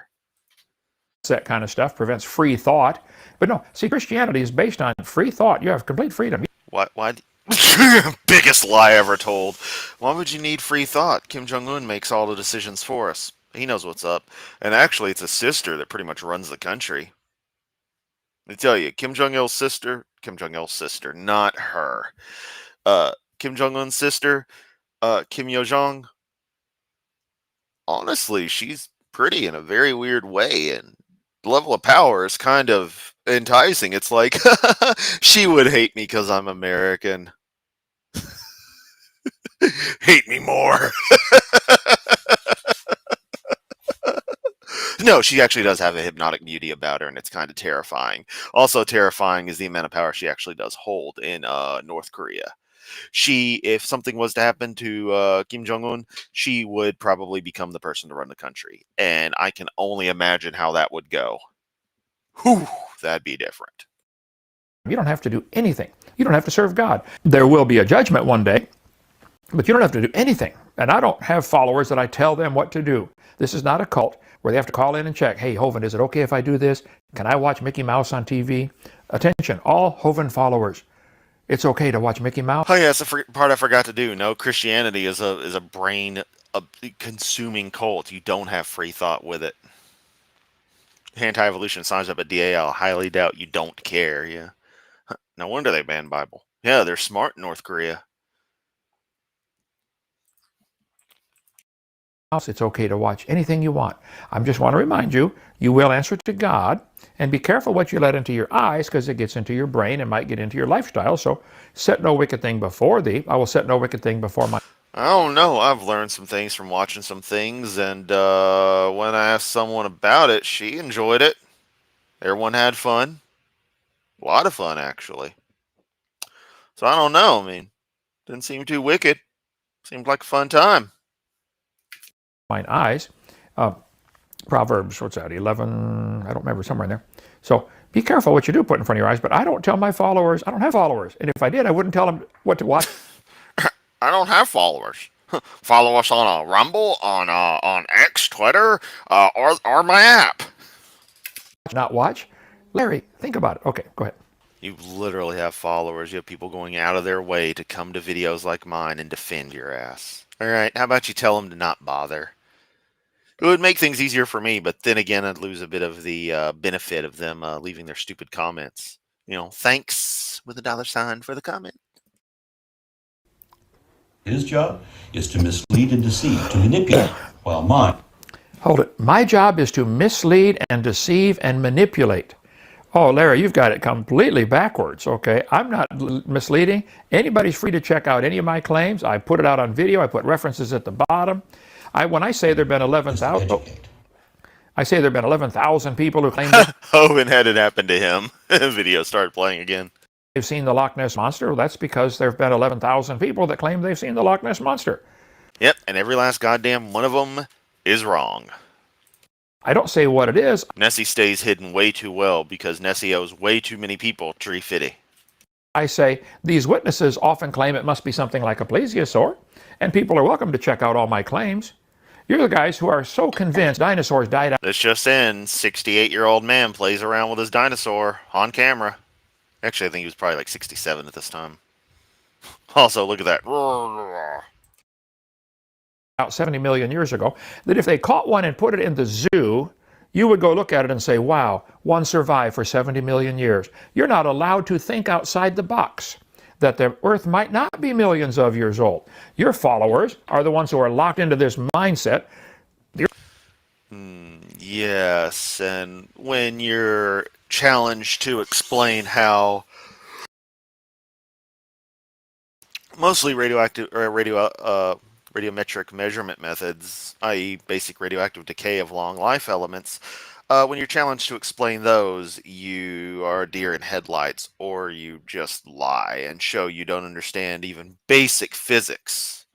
That kind of stuff prevents free thought. But no, see, Christianity is based on free thought. You have complete freedom. Why? Biggest lie ever told. Why would you need free thought? Kim Jong-un makes all the decisions for us. He knows what's up. And actually, it's a sister that pretty much runs the country. I tell you, Kim Jong-il's sister, not her. Kim Jong-un's sister, Kim Yo-jong, honestly, she's pretty in a very weird way, and the level of power is kind of enticing. It's like, she would hate me because I'm American. Hate me more. No, she actually does have a hypnotic beauty about her, and it's kind of terrifying. Also terrifying is the amount of power she actually does hold in North Korea. If something was to happen to Kim Jong-un, she would probably become the person to run the country. And I can only imagine how that would go. Whew, that'd be different. You don't have to do anything. You don't have to serve God. There will be a judgment one day, but you don't have to do anything. And I don't have followers that I tell them what to do. This is not a cult where they have to call in and check, hey, Hovind, is it okay if I do this? Can I watch Mickey Mouse on TV? Attention, all Hovind followers. It's okay to watch Mickey Mouse. Oh yeah, that's the part I forgot to do. No, Christianity is a brain consuming cult. You don't have free thought with it. Anti-evolution signs up at DAL. Highly doubt you don't care. Yeah. No wonder they banned Bible. Yeah, they're smart in North Korea. It's okay to watch anything you want. I just want to remind you, you will answer to God, and be careful what you let into your eyes, because it gets into your brain and might get into your lifestyle. So set no wicked thing before thee. I will set no wicked thing before my... I don't know. I've learned some things from watching some things, and when I asked someone about it, she enjoyed it. Everyone had fun. A lot of fun, actually. So I don't know. I mean, didn't seem too wicked. Seemed like a fun time. Mine eyes. Proverbs, what's that, 11, I don't remember, somewhere in there. So be careful what you do put in front of your eyes, but I don't tell my followers, I don't have followers. And if I did, I wouldn't tell them what to watch. I don't have followers. Follow us on Rumble, on X, Twitter, or my app. Not watch. Larry, think about it. Okay, go ahead. You literally have followers. You have people going out of their way to come to videos like mine and defend your ass. All right, how about you tell them to not bother? It would make things easier for me, but then again, I'd lose a bit of the benefit of them leaving their stupid comments. Thanks with $sign for the comment. His job is to mislead and deceive, to manipulate, while mine... Hold it. My job is to mislead and deceive and manipulate. Oh, Larry, you've got it completely backwards, okay? I'm not misleading. Anybody's free to check out any of my claims. I put it out on video. I put references at the bottom. When I say there have been 11,000... I say there have been 11,000 people who claim that... Hovind had it happen to him. Video started playing again. They've seen the Loch Ness Monster. Well, that's because there have been 11,000 people that claim they've seen the Loch Ness Monster. Yep, and every last goddamn one of them is wrong. I don't say what it is. Nessie stays hidden way too well because Nessie owes way too many people tree fitty. I say these witnesses often claim it must be something like a plesiosaur, and people are welcome to check out all my claims. You're the guys who are so convinced dinosaurs died out. This just in, 68-year-old man plays around with his dinosaur on camera. Actually, I think he was probably like 67 at this time. Also, look at that. About 70 million years ago, that if they caught one and put it in the zoo, you would go look at it and say, wow, one survived for 70 million years. You're not allowed to think outside the box, that the Earth might not be millions of years old. Your followers are the ones who are locked into this mindset. Yes, and when you're challenged to explain how mostly radiometric measurement methods, i.e. basic radioactive decay of long life elements, when you're challenged to explain those, you are a deer in headlights, or you just lie and show you don't understand even basic physics.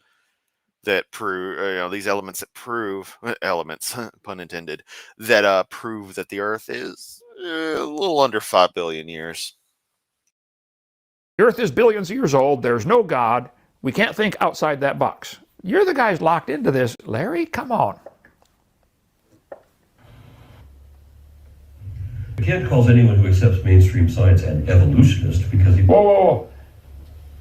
that prove, these elements that prove, elements, pun intended, that prove that the Earth is a little under 5 billion years. The Earth is billions of years old. There's no God. We can't think outside that box. You're the guys locked into this. Larry, come on. Kant calls anyone who accepts mainstream science an evolutionist because he... Whoa.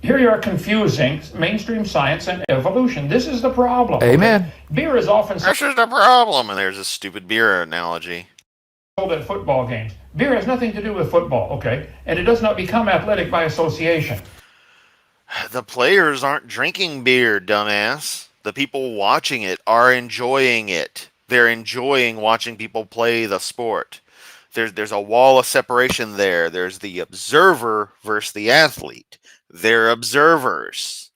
Here you are confusing mainstream science and evolution. This is the problem. Amen. Okay? Beer is often This is the problem. And there's a stupid beer analogy. sold at football games. Beer has nothing to do with football, okay? And it does not become athletic by association. The players aren't drinking beer, dumbass. The people watching it are enjoying it. They're enjoying watching people play the sport. There's a wall of separation there. There's the observer versus the athlete. They're observers.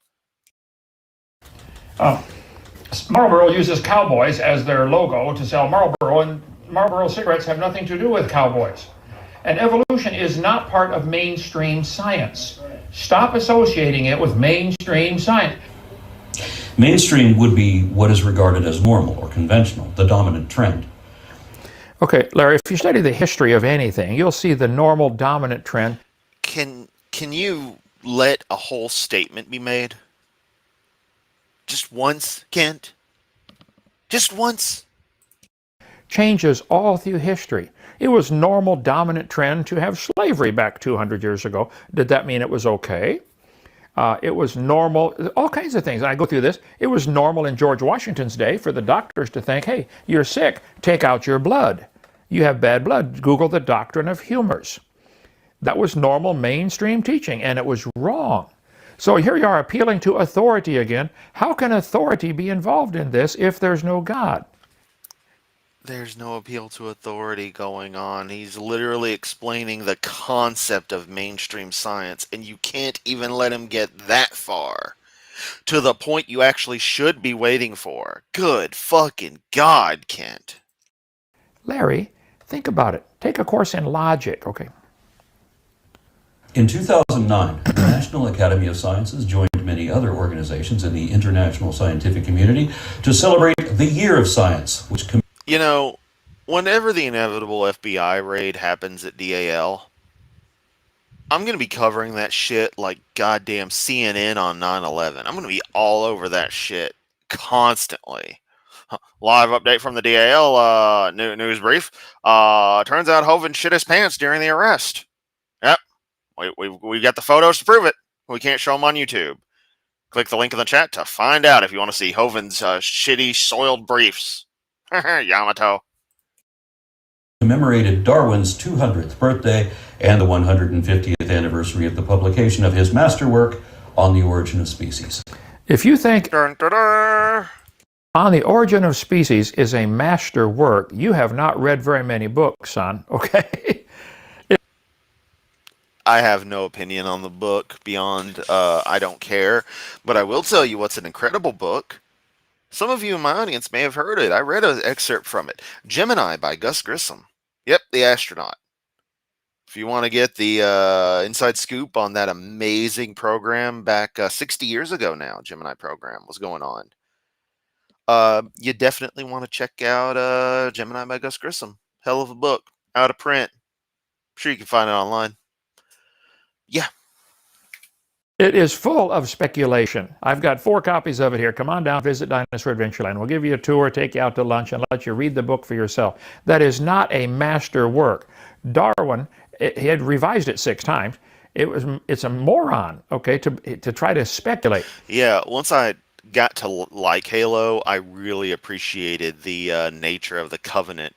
Marlboro uses cowboys as their logo to sell Marlboro, and Marlboro cigarettes have nothing to do with cowboys. And evolution is not part of mainstream science. Stop associating it with mainstream science. Mainstream would be what is regarded as normal or conventional, the dominant trend. Okay, Larry, if you study the history of anything, you'll see the normal dominant trend. Can you let a whole statement be made? Just once, Kent? Just once? Changes all through history. It was normal dominant trend to have slavery back 200 years ago. Did that mean it was okay? It was normal, all kinds of things. And I go through this. It was normal in George Washington's day for the doctors to think, hey, you're sick, take out your blood. You have bad blood. Google the doctrine of humors. That was normal mainstream teaching, and it was wrong. So here you are appealing to authority again. How can authority be involved in this if there's no God? There's no appeal to authority going on. He's literally explaining the concept of mainstream science, and you can't even let him get that far. To the point you actually should be waiting for. Good fucking God, Kent. Larry, think about it. Take a course in logic, okay? In 2009, the National Academy of Sciences joined many other organizations in the international scientific community to celebrate the Year of Science, which whenever the inevitable FBI raid happens at DAL, I'm going to be covering that shit like goddamn CNN on 9/11. I'm going to be all over that shit constantly. Live update from the DAL news brief. Turns out Hovind shit his pants during the arrest. Yep. We got the photos to prove it. We can't show them on YouTube. Click the link in the chat to find out if you want to see Hovind's shitty, soiled briefs. Yamato. commemorated Darwin's 200th birthday and the 150th anniversary of the publication of his masterwork On the Origin of Species. If you think Dun, dun, dun. On the Origin of Species is a master work, you have not read very many books, son, okay? I have no opinion on the book beyond I don't care, but I will tell you what's an incredible book. Some of you in my audience may have heard it. I read an excerpt from it. Gemini by Gus Grissom. Yep, the astronaut. If you want to get the inside scoop on that amazing program back 60 years ago now, Gemini program was going on. You definitely want to check out Gemini by Gus Grissom. Hell of a book. Out of print. I'm sure you can find it online. Yeah. It is full of speculation. I've got 4 copies of it here. Come on down, visit Dinosaur Adventureland. We'll give you a tour, take you out to lunch, and let you read the book for yourself. That is not a master work. Darwin, he had revised it 6 times. It's a moron, okay, to try to speculate. Yeah, once I got to like Halo, I really appreciated the nature of the Covenant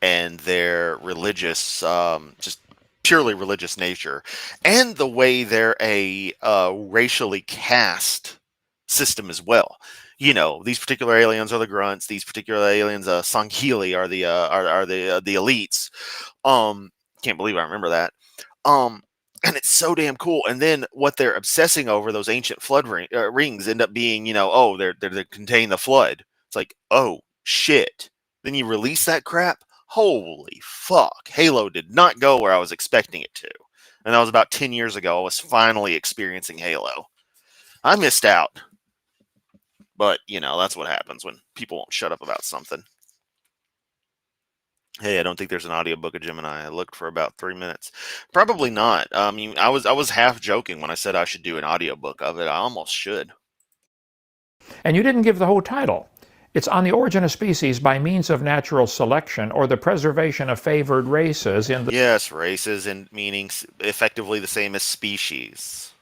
and their religious, just purely religious nature, and the way they're a racially cast system as well. You know, these particular aliens are the grunts. These particular aliens, Sanghili, are the elites. Can't believe I remember that. And it's so damn cool. And then what they're obsessing over, those ancient flood rings, end up being, they contain the flood. It's like, oh shit. Then you release that crap. Holy fuck. Halo did not go where I was expecting it to. And that was about 10 years ago. I was finally experiencing Halo. I missed out. But, you know, that's what happens when people won't shut up about something. Hey, I don't think there's an audiobook of Gemini. I looked for about 3 minutes. Probably not. I mean, I was half joking when I said I should do an audiobook of it. I almost should. And you didn't give the whole title. It's On the Origin of Species by Means of Natural Selection or the Preservation of Favored Races in the Yes, races and meanings effectively the same as species.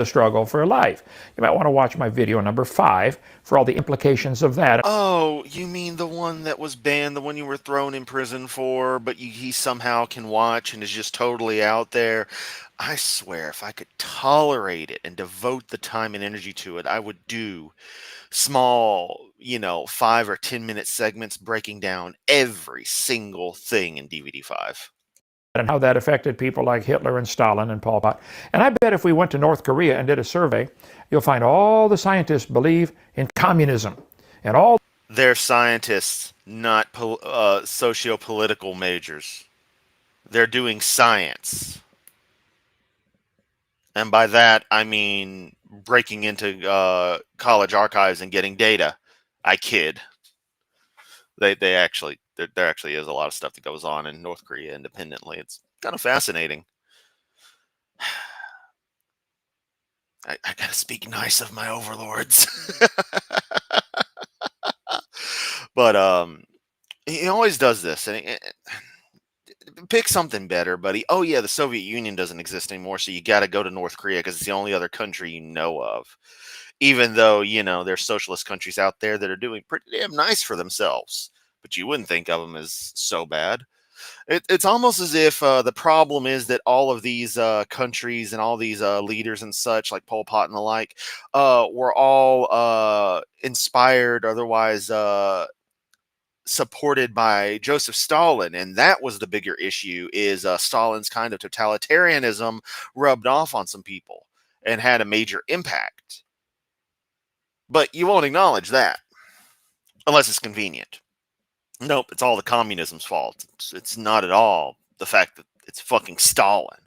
Struggle for Life. You might want to watch my video number 5 for all the implications of that. Oh, you mean the one that was banned, the one you were thrown in prison for, but he somehow can watch and is just totally out there? I swear, if I could tolerate it and devote the time and energy to it, I would do small, 5 or 10 minute segments breaking down every single thing in DVD5. And how that affected people like Hitler and Stalin and Pol Pot. And I bet if we went to North Korea and did a survey, you'll find all the scientists believe in communism. And all They're scientists, not socio-political majors. They're doing science. And by that, I mean breaking into college archives and getting data. I kid. There actually is a lot of stuff that goes on in North Korea independently. It's kind of fascinating. I gotta speak nice of my overlords. But he always does this, and pick something better, buddy. Oh yeah, the Soviet Union doesn't exist anymore, so you got to go to North Korea because it's the only other country you know of. Even though there's socialist countries out there that are doing pretty damn nice for themselves, but you wouldn't think of them as so bad. It's almost as if the problem is that all of these countries and all these leaders and such, like Pol Pot and the like, were all inspired, otherwise supported by Joseph Stalin, and that was the bigger issue. Is Stalin's kind of totalitarianism rubbed off on some people and had a major impact. But you won't acknowledge that unless it's convenient. Nope, it's all the communism's fault. It's not at all the fact that it's fucking Stalin.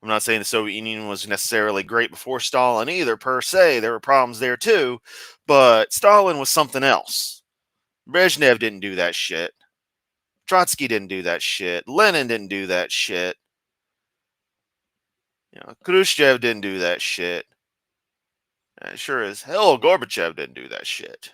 I'm not saying the Soviet Union was necessarily great before Stalin either, per se. There were problems there too, but Stalin was something else. Brezhnev didn't do that shit. Trotsky didn't do that shit. Lenin didn't do that shit. Khrushchev didn't do that shit. And sure as hell, Gorbachev didn't do that shit.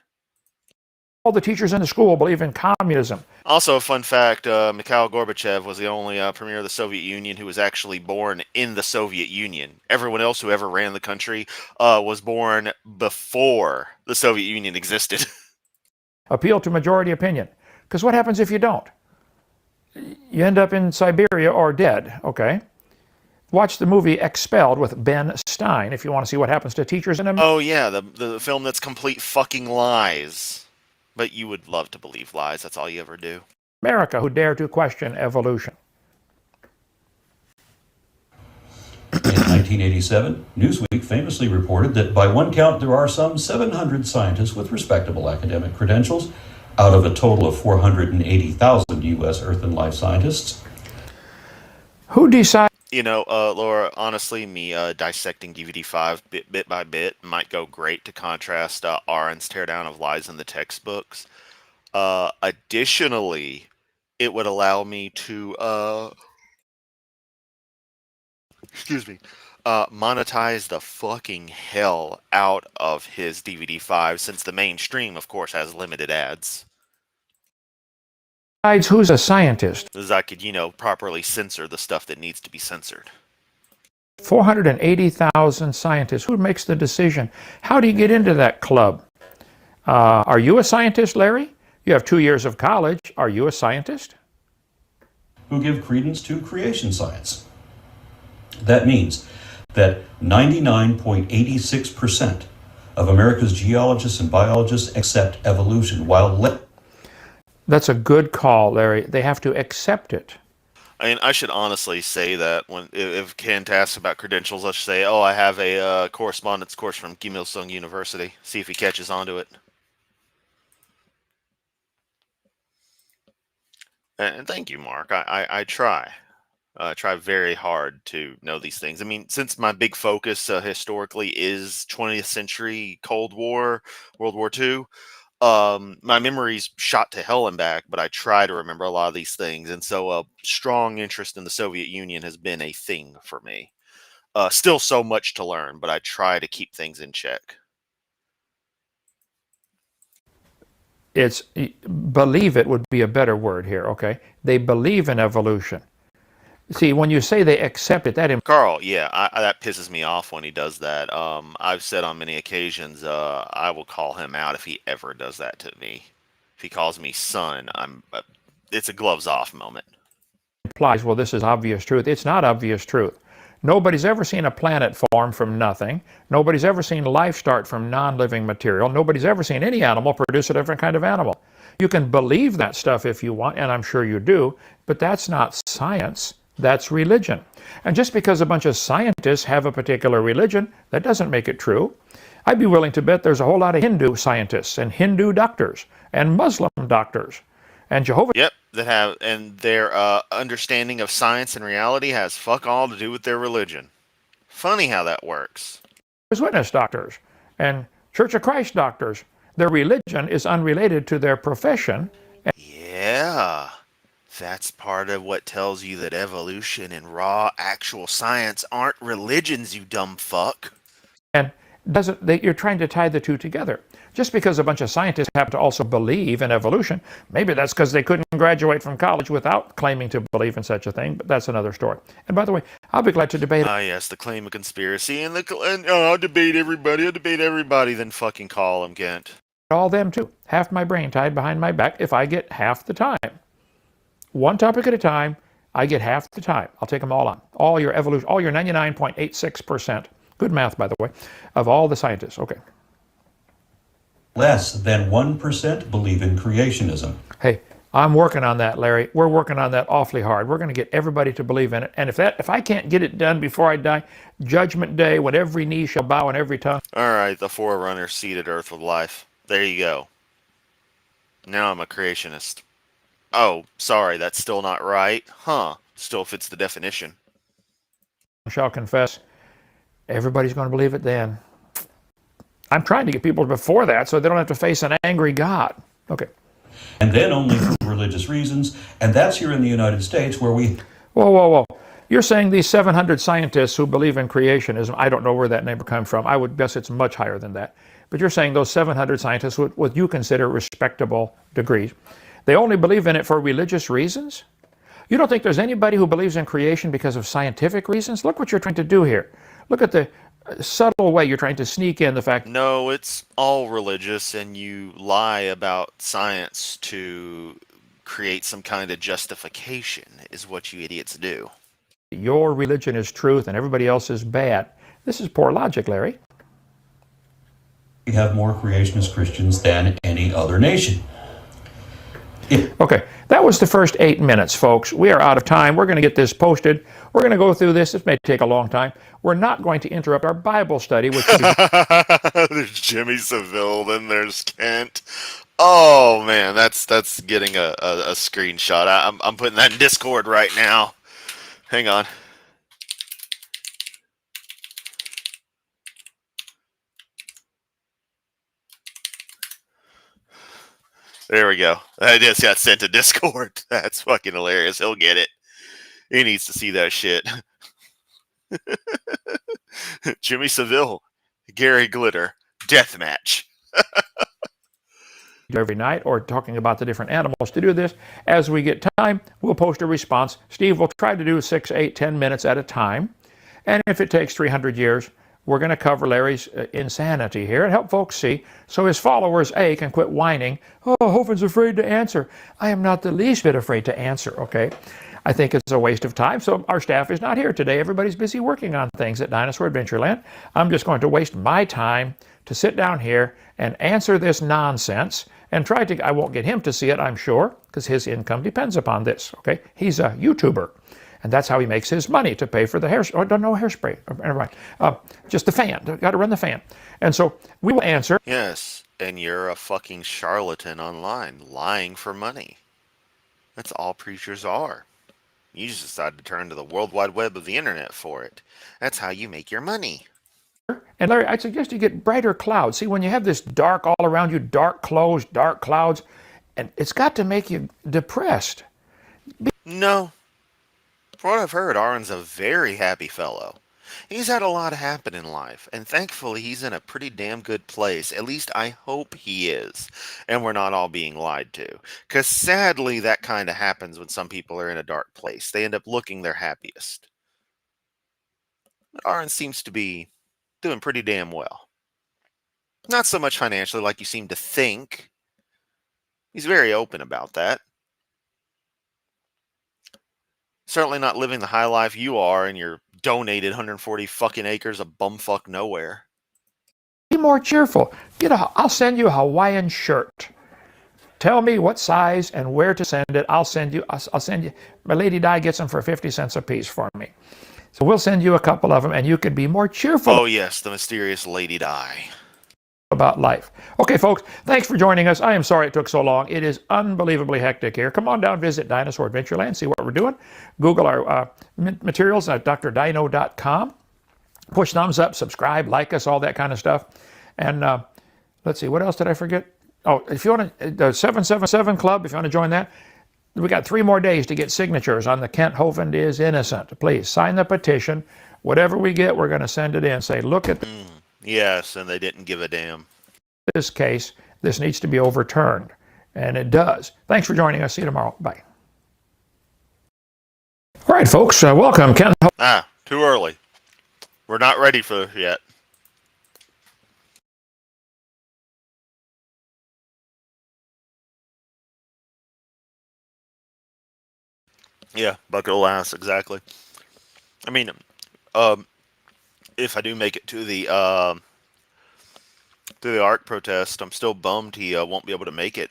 all the teachers in the school believe in communism. Also, a fun fact, Mikhail Gorbachev was the only premier of the Soviet Union who was actually born in the Soviet Union. Everyone else who ever ran the country was born before the Soviet Union existed. Appeal to majority opinion. Because what happens if you don't? You end up in Siberia or dead, okay? Watch the movie Expelled with Ben Stein if you want to see what happens to teachers in America. Oh yeah, the film that's complete fucking lies. But you would love to believe lies, that's all you ever do. America who dare to question evolution. In 1987, Newsweek famously reported that by one count there are some 700 scientists with respectable academic credentials out of a total of 480,000 U.S. Earth and Life scientists. Who decides? Laura, honestly, me dissecting DVD5 bit by bit might go great to contrast Aaron's teardown of lies in the textbooks. Additionally, it would allow me to monetize the fucking hell out of his DVD5, since the mainstream, of course, has limited ads. Who's a scientist? As I could, properly censor the stuff that needs to be censored. 480,000 scientists. Who makes the decision? How do you get into that club? Are you a scientist, Larry? You have 2 years of college. Are you a scientist? Who give credence to creation science. That means that 99.86% of America's geologists and biologists accept evolution, while That's a good call, Larry. They have to accept it. I mean, I should honestly say that if Kent asks about credentials, I should say, oh, I have a correspondence course from Kim Il-sung University. See if he catches on to it. And thank you, Mark. I try. Try very hard to know these things. I mean, since my big focus historically is 20th century Cold War, World War II, my memory's shot to hell and back, but I try to remember a lot of these things. And so a strong interest in the Soviet Union has been a thing for me. Still so much to learn, but I try to keep things in check. It's believe it would be a better word here, okay? They believe in evolution. See, when you say they accept it, that Carl, yeah, that pisses me off when he does that. I've said on many occasions, I will call him out if he ever does that to me. If he calls me son, it's a gloves off moment. implies, well, this is obvious truth. It's not obvious truth. Nobody's ever seen a planet form from nothing. Nobody's ever seen life start from non-living material. Nobody's ever seen any animal produce a different kind of animal. You can believe that stuff if you want, and I'm sure you do, but that's not science. That's religion. And just because a bunch of scientists have a particular religion, that doesn't make it true. I'd be willing to bet there's a whole lot of Hindu scientists and Hindu doctors and Muslim doctors and Jehovah's Yep, that have, and their understanding of science and reality has fuck all to do with their religion. Funny how that works. Witness doctors and Church of Christ doctors. Their religion is unrelated to their profession. Yeah, that's part of what tells you that evolution and raw actual science aren't religions, you dumb fuck. And you're trying to tie the two together. Just because a bunch of scientists happen to also believe in evolution, maybe that's because they couldn't graduate from college without claiming to believe in such a thing, but that's another story. And by the way, I'll be glad to debate Ah, yes, the claim of conspiracy and I'll debate everybody, then fucking call him, Kent. all them too. Half my brain tied behind my back if I get half the time. One topic at a time, I get half the time. I'll take them all on. All your evolution, all your 99.86%. Good math, by the way, of all the scientists. Okay. Less than 1% believe in creationism. Hey, I'm working on that, Larry. We're working on that awfully hard. We're going to get everybody to believe in it. And if I can't get it done before I die, Judgment Day, when every knee shall bow and every tongue. All right, the Forerunner seeded Earth with life. There you go. Now I'm a creationist. Oh, sorry, that's still not right. Huh. Still fits the definition. Shall confess. Everybody's going to believe it then. I'm trying to get people before that so they don't have to face an angry God. Okay. And then only for religious reasons. And that's here in the United States where we... Whoa. You're saying these 700 scientists who believe in creationism, I don't know where that number comes from. I would guess it's much higher than that. But you're saying those 700 scientists with what you consider respectable degrees, they only believe in it for religious reasons? You don't think there's anybody who believes in creation because of scientific reasons? Look what you're trying to do here. Look at the subtle way you're trying to sneak in the fact. No, it's all religious, and you lie about science to create some kind of justification, is what you idiots do. Your religion is truth and everybody else is bad. This is poor logic, Larry. We have more creationist Christians than any other nation. Okay, that was the first 8 minutes, folks. We are out of time. We're going to get this posted. We're going to go through this. It may take a long time. We're not going to interrupt our Bible study, which There's Jimmy Seville, then there's Kent. Oh man, that's getting a screenshot. I'm putting that in Discord right now. Hang on. There we go. I just got sent to Discord. That's fucking hilarious. He'll get it. He needs to see that shit. Jimmy Seville, Gary Glitter, deathmatch. every night or talking about the different animals. To do this, as we get time, we'll post a response. Steve will try to do 6, 8, 10 minutes at a time. And if it takes 300 years, we're going to cover Larry's insanity here and help folks see so his followers, A, can quit whining. Oh, Hovind's afraid to answer. I am not the least bit afraid to answer, okay? I think it's a waste of time, so our staff is not here today. Everybody's busy working on things at Dinosaur Adventureland. I'm just going to waste my time to sit down here and answer this nonsense and try to, I won't get him to see it, I'm sure, because his income depends upon this, okay? He's a YouTuber. And that's how he makes his money, to pay for the hair. Oh, no hairspray. Never mind. Just the fan. Got to run the fan. And so we will answer. Yes, and you're a fucking charlatan online, lying for money. That's all preachers are. You just decide to turn to the World Wide Web of the internet for it. That's how you make your money. And Larry, I'd suggest you get brighter clouds. See, when you have this dark all around you, dark clothes, dark clouds, and it's got to make you depressed. No. From what I've heard, Aaron's a very happy fellow. He's had a lot happen in life, and thankfully he's in a pretty damn good place. At least I hope he is. And we're not all being lied to. Because sadly, that kind of happens when some people are in a dark place. They end up looking their happiest. But Aaron seems to be doing pretty damn well. Not so much financially like you seem to think. He's very open about that. Certainly not living the high life you are in your donated 140 fucking acres of bumfuck nowhere. Be more cheerful. I'll send you a Hawaiian shirt. Tell me what size and where to send it. I'll send you. My Lady Di gets them for 50 cents a piece for me. So we'll send you a couple of them, and you can be more cheerful. Oh yes, the mysterious Lady Di. About life. Okay, folks, thanks for joining us. I am sorry it took so long. It is unbelievably hectic here. Come on down, visit Dinosaur Adventureland, see what we're doing. Google our materials at drdino.com. Push thumbs up, subscribe, like us, all that kind of stuff. And let's see, what else did I forget? Oh, if you want to, the 777 Club, if you want to join that, we got 3 more days to get signatures on the Kent Hovind is innocent. Please sign the petition. Whatever we get, we're going to send it in. Say, look at Yes, and they didn't give a damn. this case. This needs to be overturned. And it does. Thanks for joining us. See you tomorrow. Bye. All right, folks, welcome. Kent. Too early. We're not ready for this yet. Yeah, bucket will last, exactly. I mean, if I do make it to the ARC protest, I'm still bummed he won't be able to make it.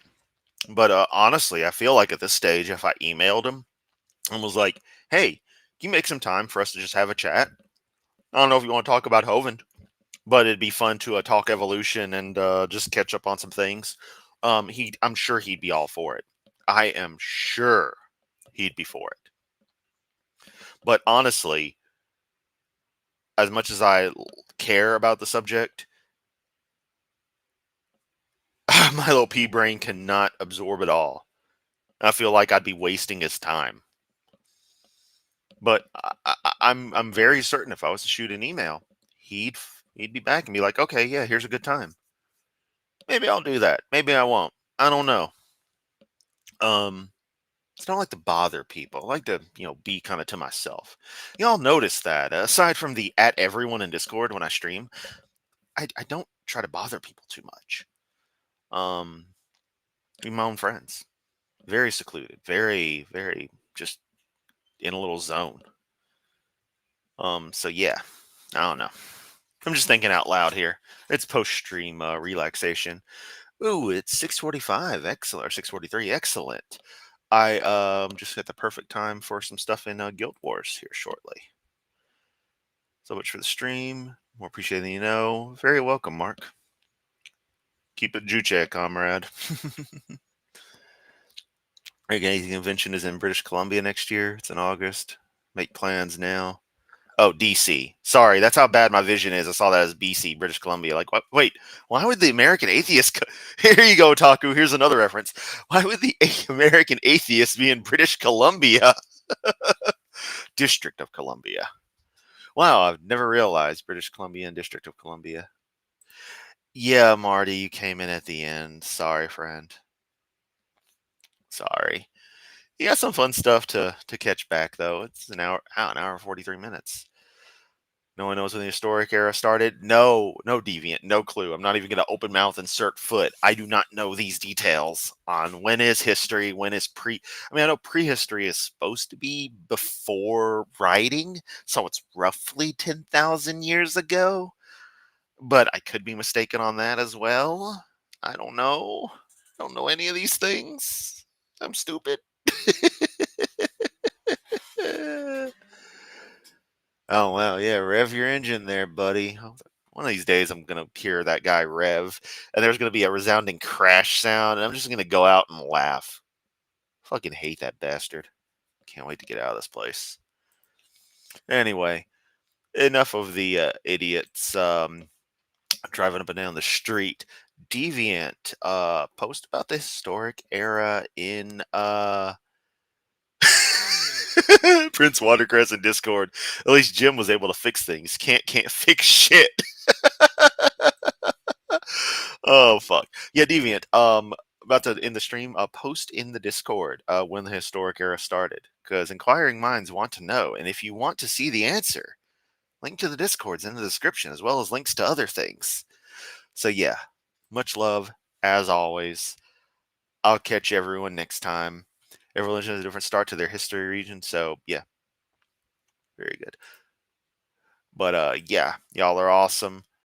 But honestly, I feel like at this stage, if I emailed him and was like, hey, can you make some time for us to just have a chat? I don't know if you want to talk about Hovind, but it'd be fun to talk evolution and just catch up on some things. I'm sure he'd be all for it. I am sure he'd be for it. But honestly, as much as I care about the subject, my little pea brain cannot absorb it all. I feel like I'd be wasting his time. But I'm very certain if I was to shoot an email, he'd be back and be like, okay, yeah, here's a good time. Maybe I'll do that. Maybe I won't. I don't know. I don't like to bother people. I like to, be kind of to myself. Y'all notice that aside from the at everyone in Discord when I stream, I don't try to bother people too much. Even my own friends, very secluded, very, very just in a little zone. So yeah, I don't know. I'm just thinking out loud here. It's post-stream relaxation. Ooh, it's 6:45. Excellent. Or 6:43. Excellent. I just at the perfect time for some stuff in Guild Wars here shortly. So much for the stream. More appreciated than you know. Very welcome, Mark. Keep it juche, comrade. Organizing convention is in British Columbia next year. It's in August. Make plans now. Oh, DC. Sorry, that's how bad my vision is. I saw that as BC, British Columbia. Like, what? Wait, why would the American atheist... Here you go, Taku. Here's another reference. Why would the American atheist be in British Columbia? District of Columbia. Wow, I've never realized British Columbia and District of Columbia. Yeah, Marty, you came in at the end. Sorry, friend. Sorry. You got some fun stuff to catch back, though. It's an hour and 43 minutes. No one knows when the historic era started. No deviant, no clue. I'm not even going to open mouth insert foot. I do not know these details on when is history, when is I know prehistory is supposed to be before writing, so it's roughly 10,000 years ago. But I could be mistaken on that as well. I don't know. I don't know any of these things. I'm stupid. Oh, wow. Yeah, rev your engine there, buddy. One of these days, I'm going to hear that guy rev, and there's going to be a resounding crash sound, and I'm just going to go out and laugh. Fucking hate that bastard. Can't wait to get out of this place. Anyway, enough of the idiots driving up and down the street. Deviant, post about the historic era in Prince Watercress and Discord. At least Jim was able to fix things. Can't fix shit. Oh fuck. Yeah, Deviant. About to end the stream. Post in the Discord when the historic era started, because inquiring minds want to know, and if you want to see the answer, link to the Discord's in the description, as well as links to other things. So yeah, much love as always. I'll catch everyone next time. Everyone has a different start to their history region, so yeah, very good. But yeah, y'all are awesome.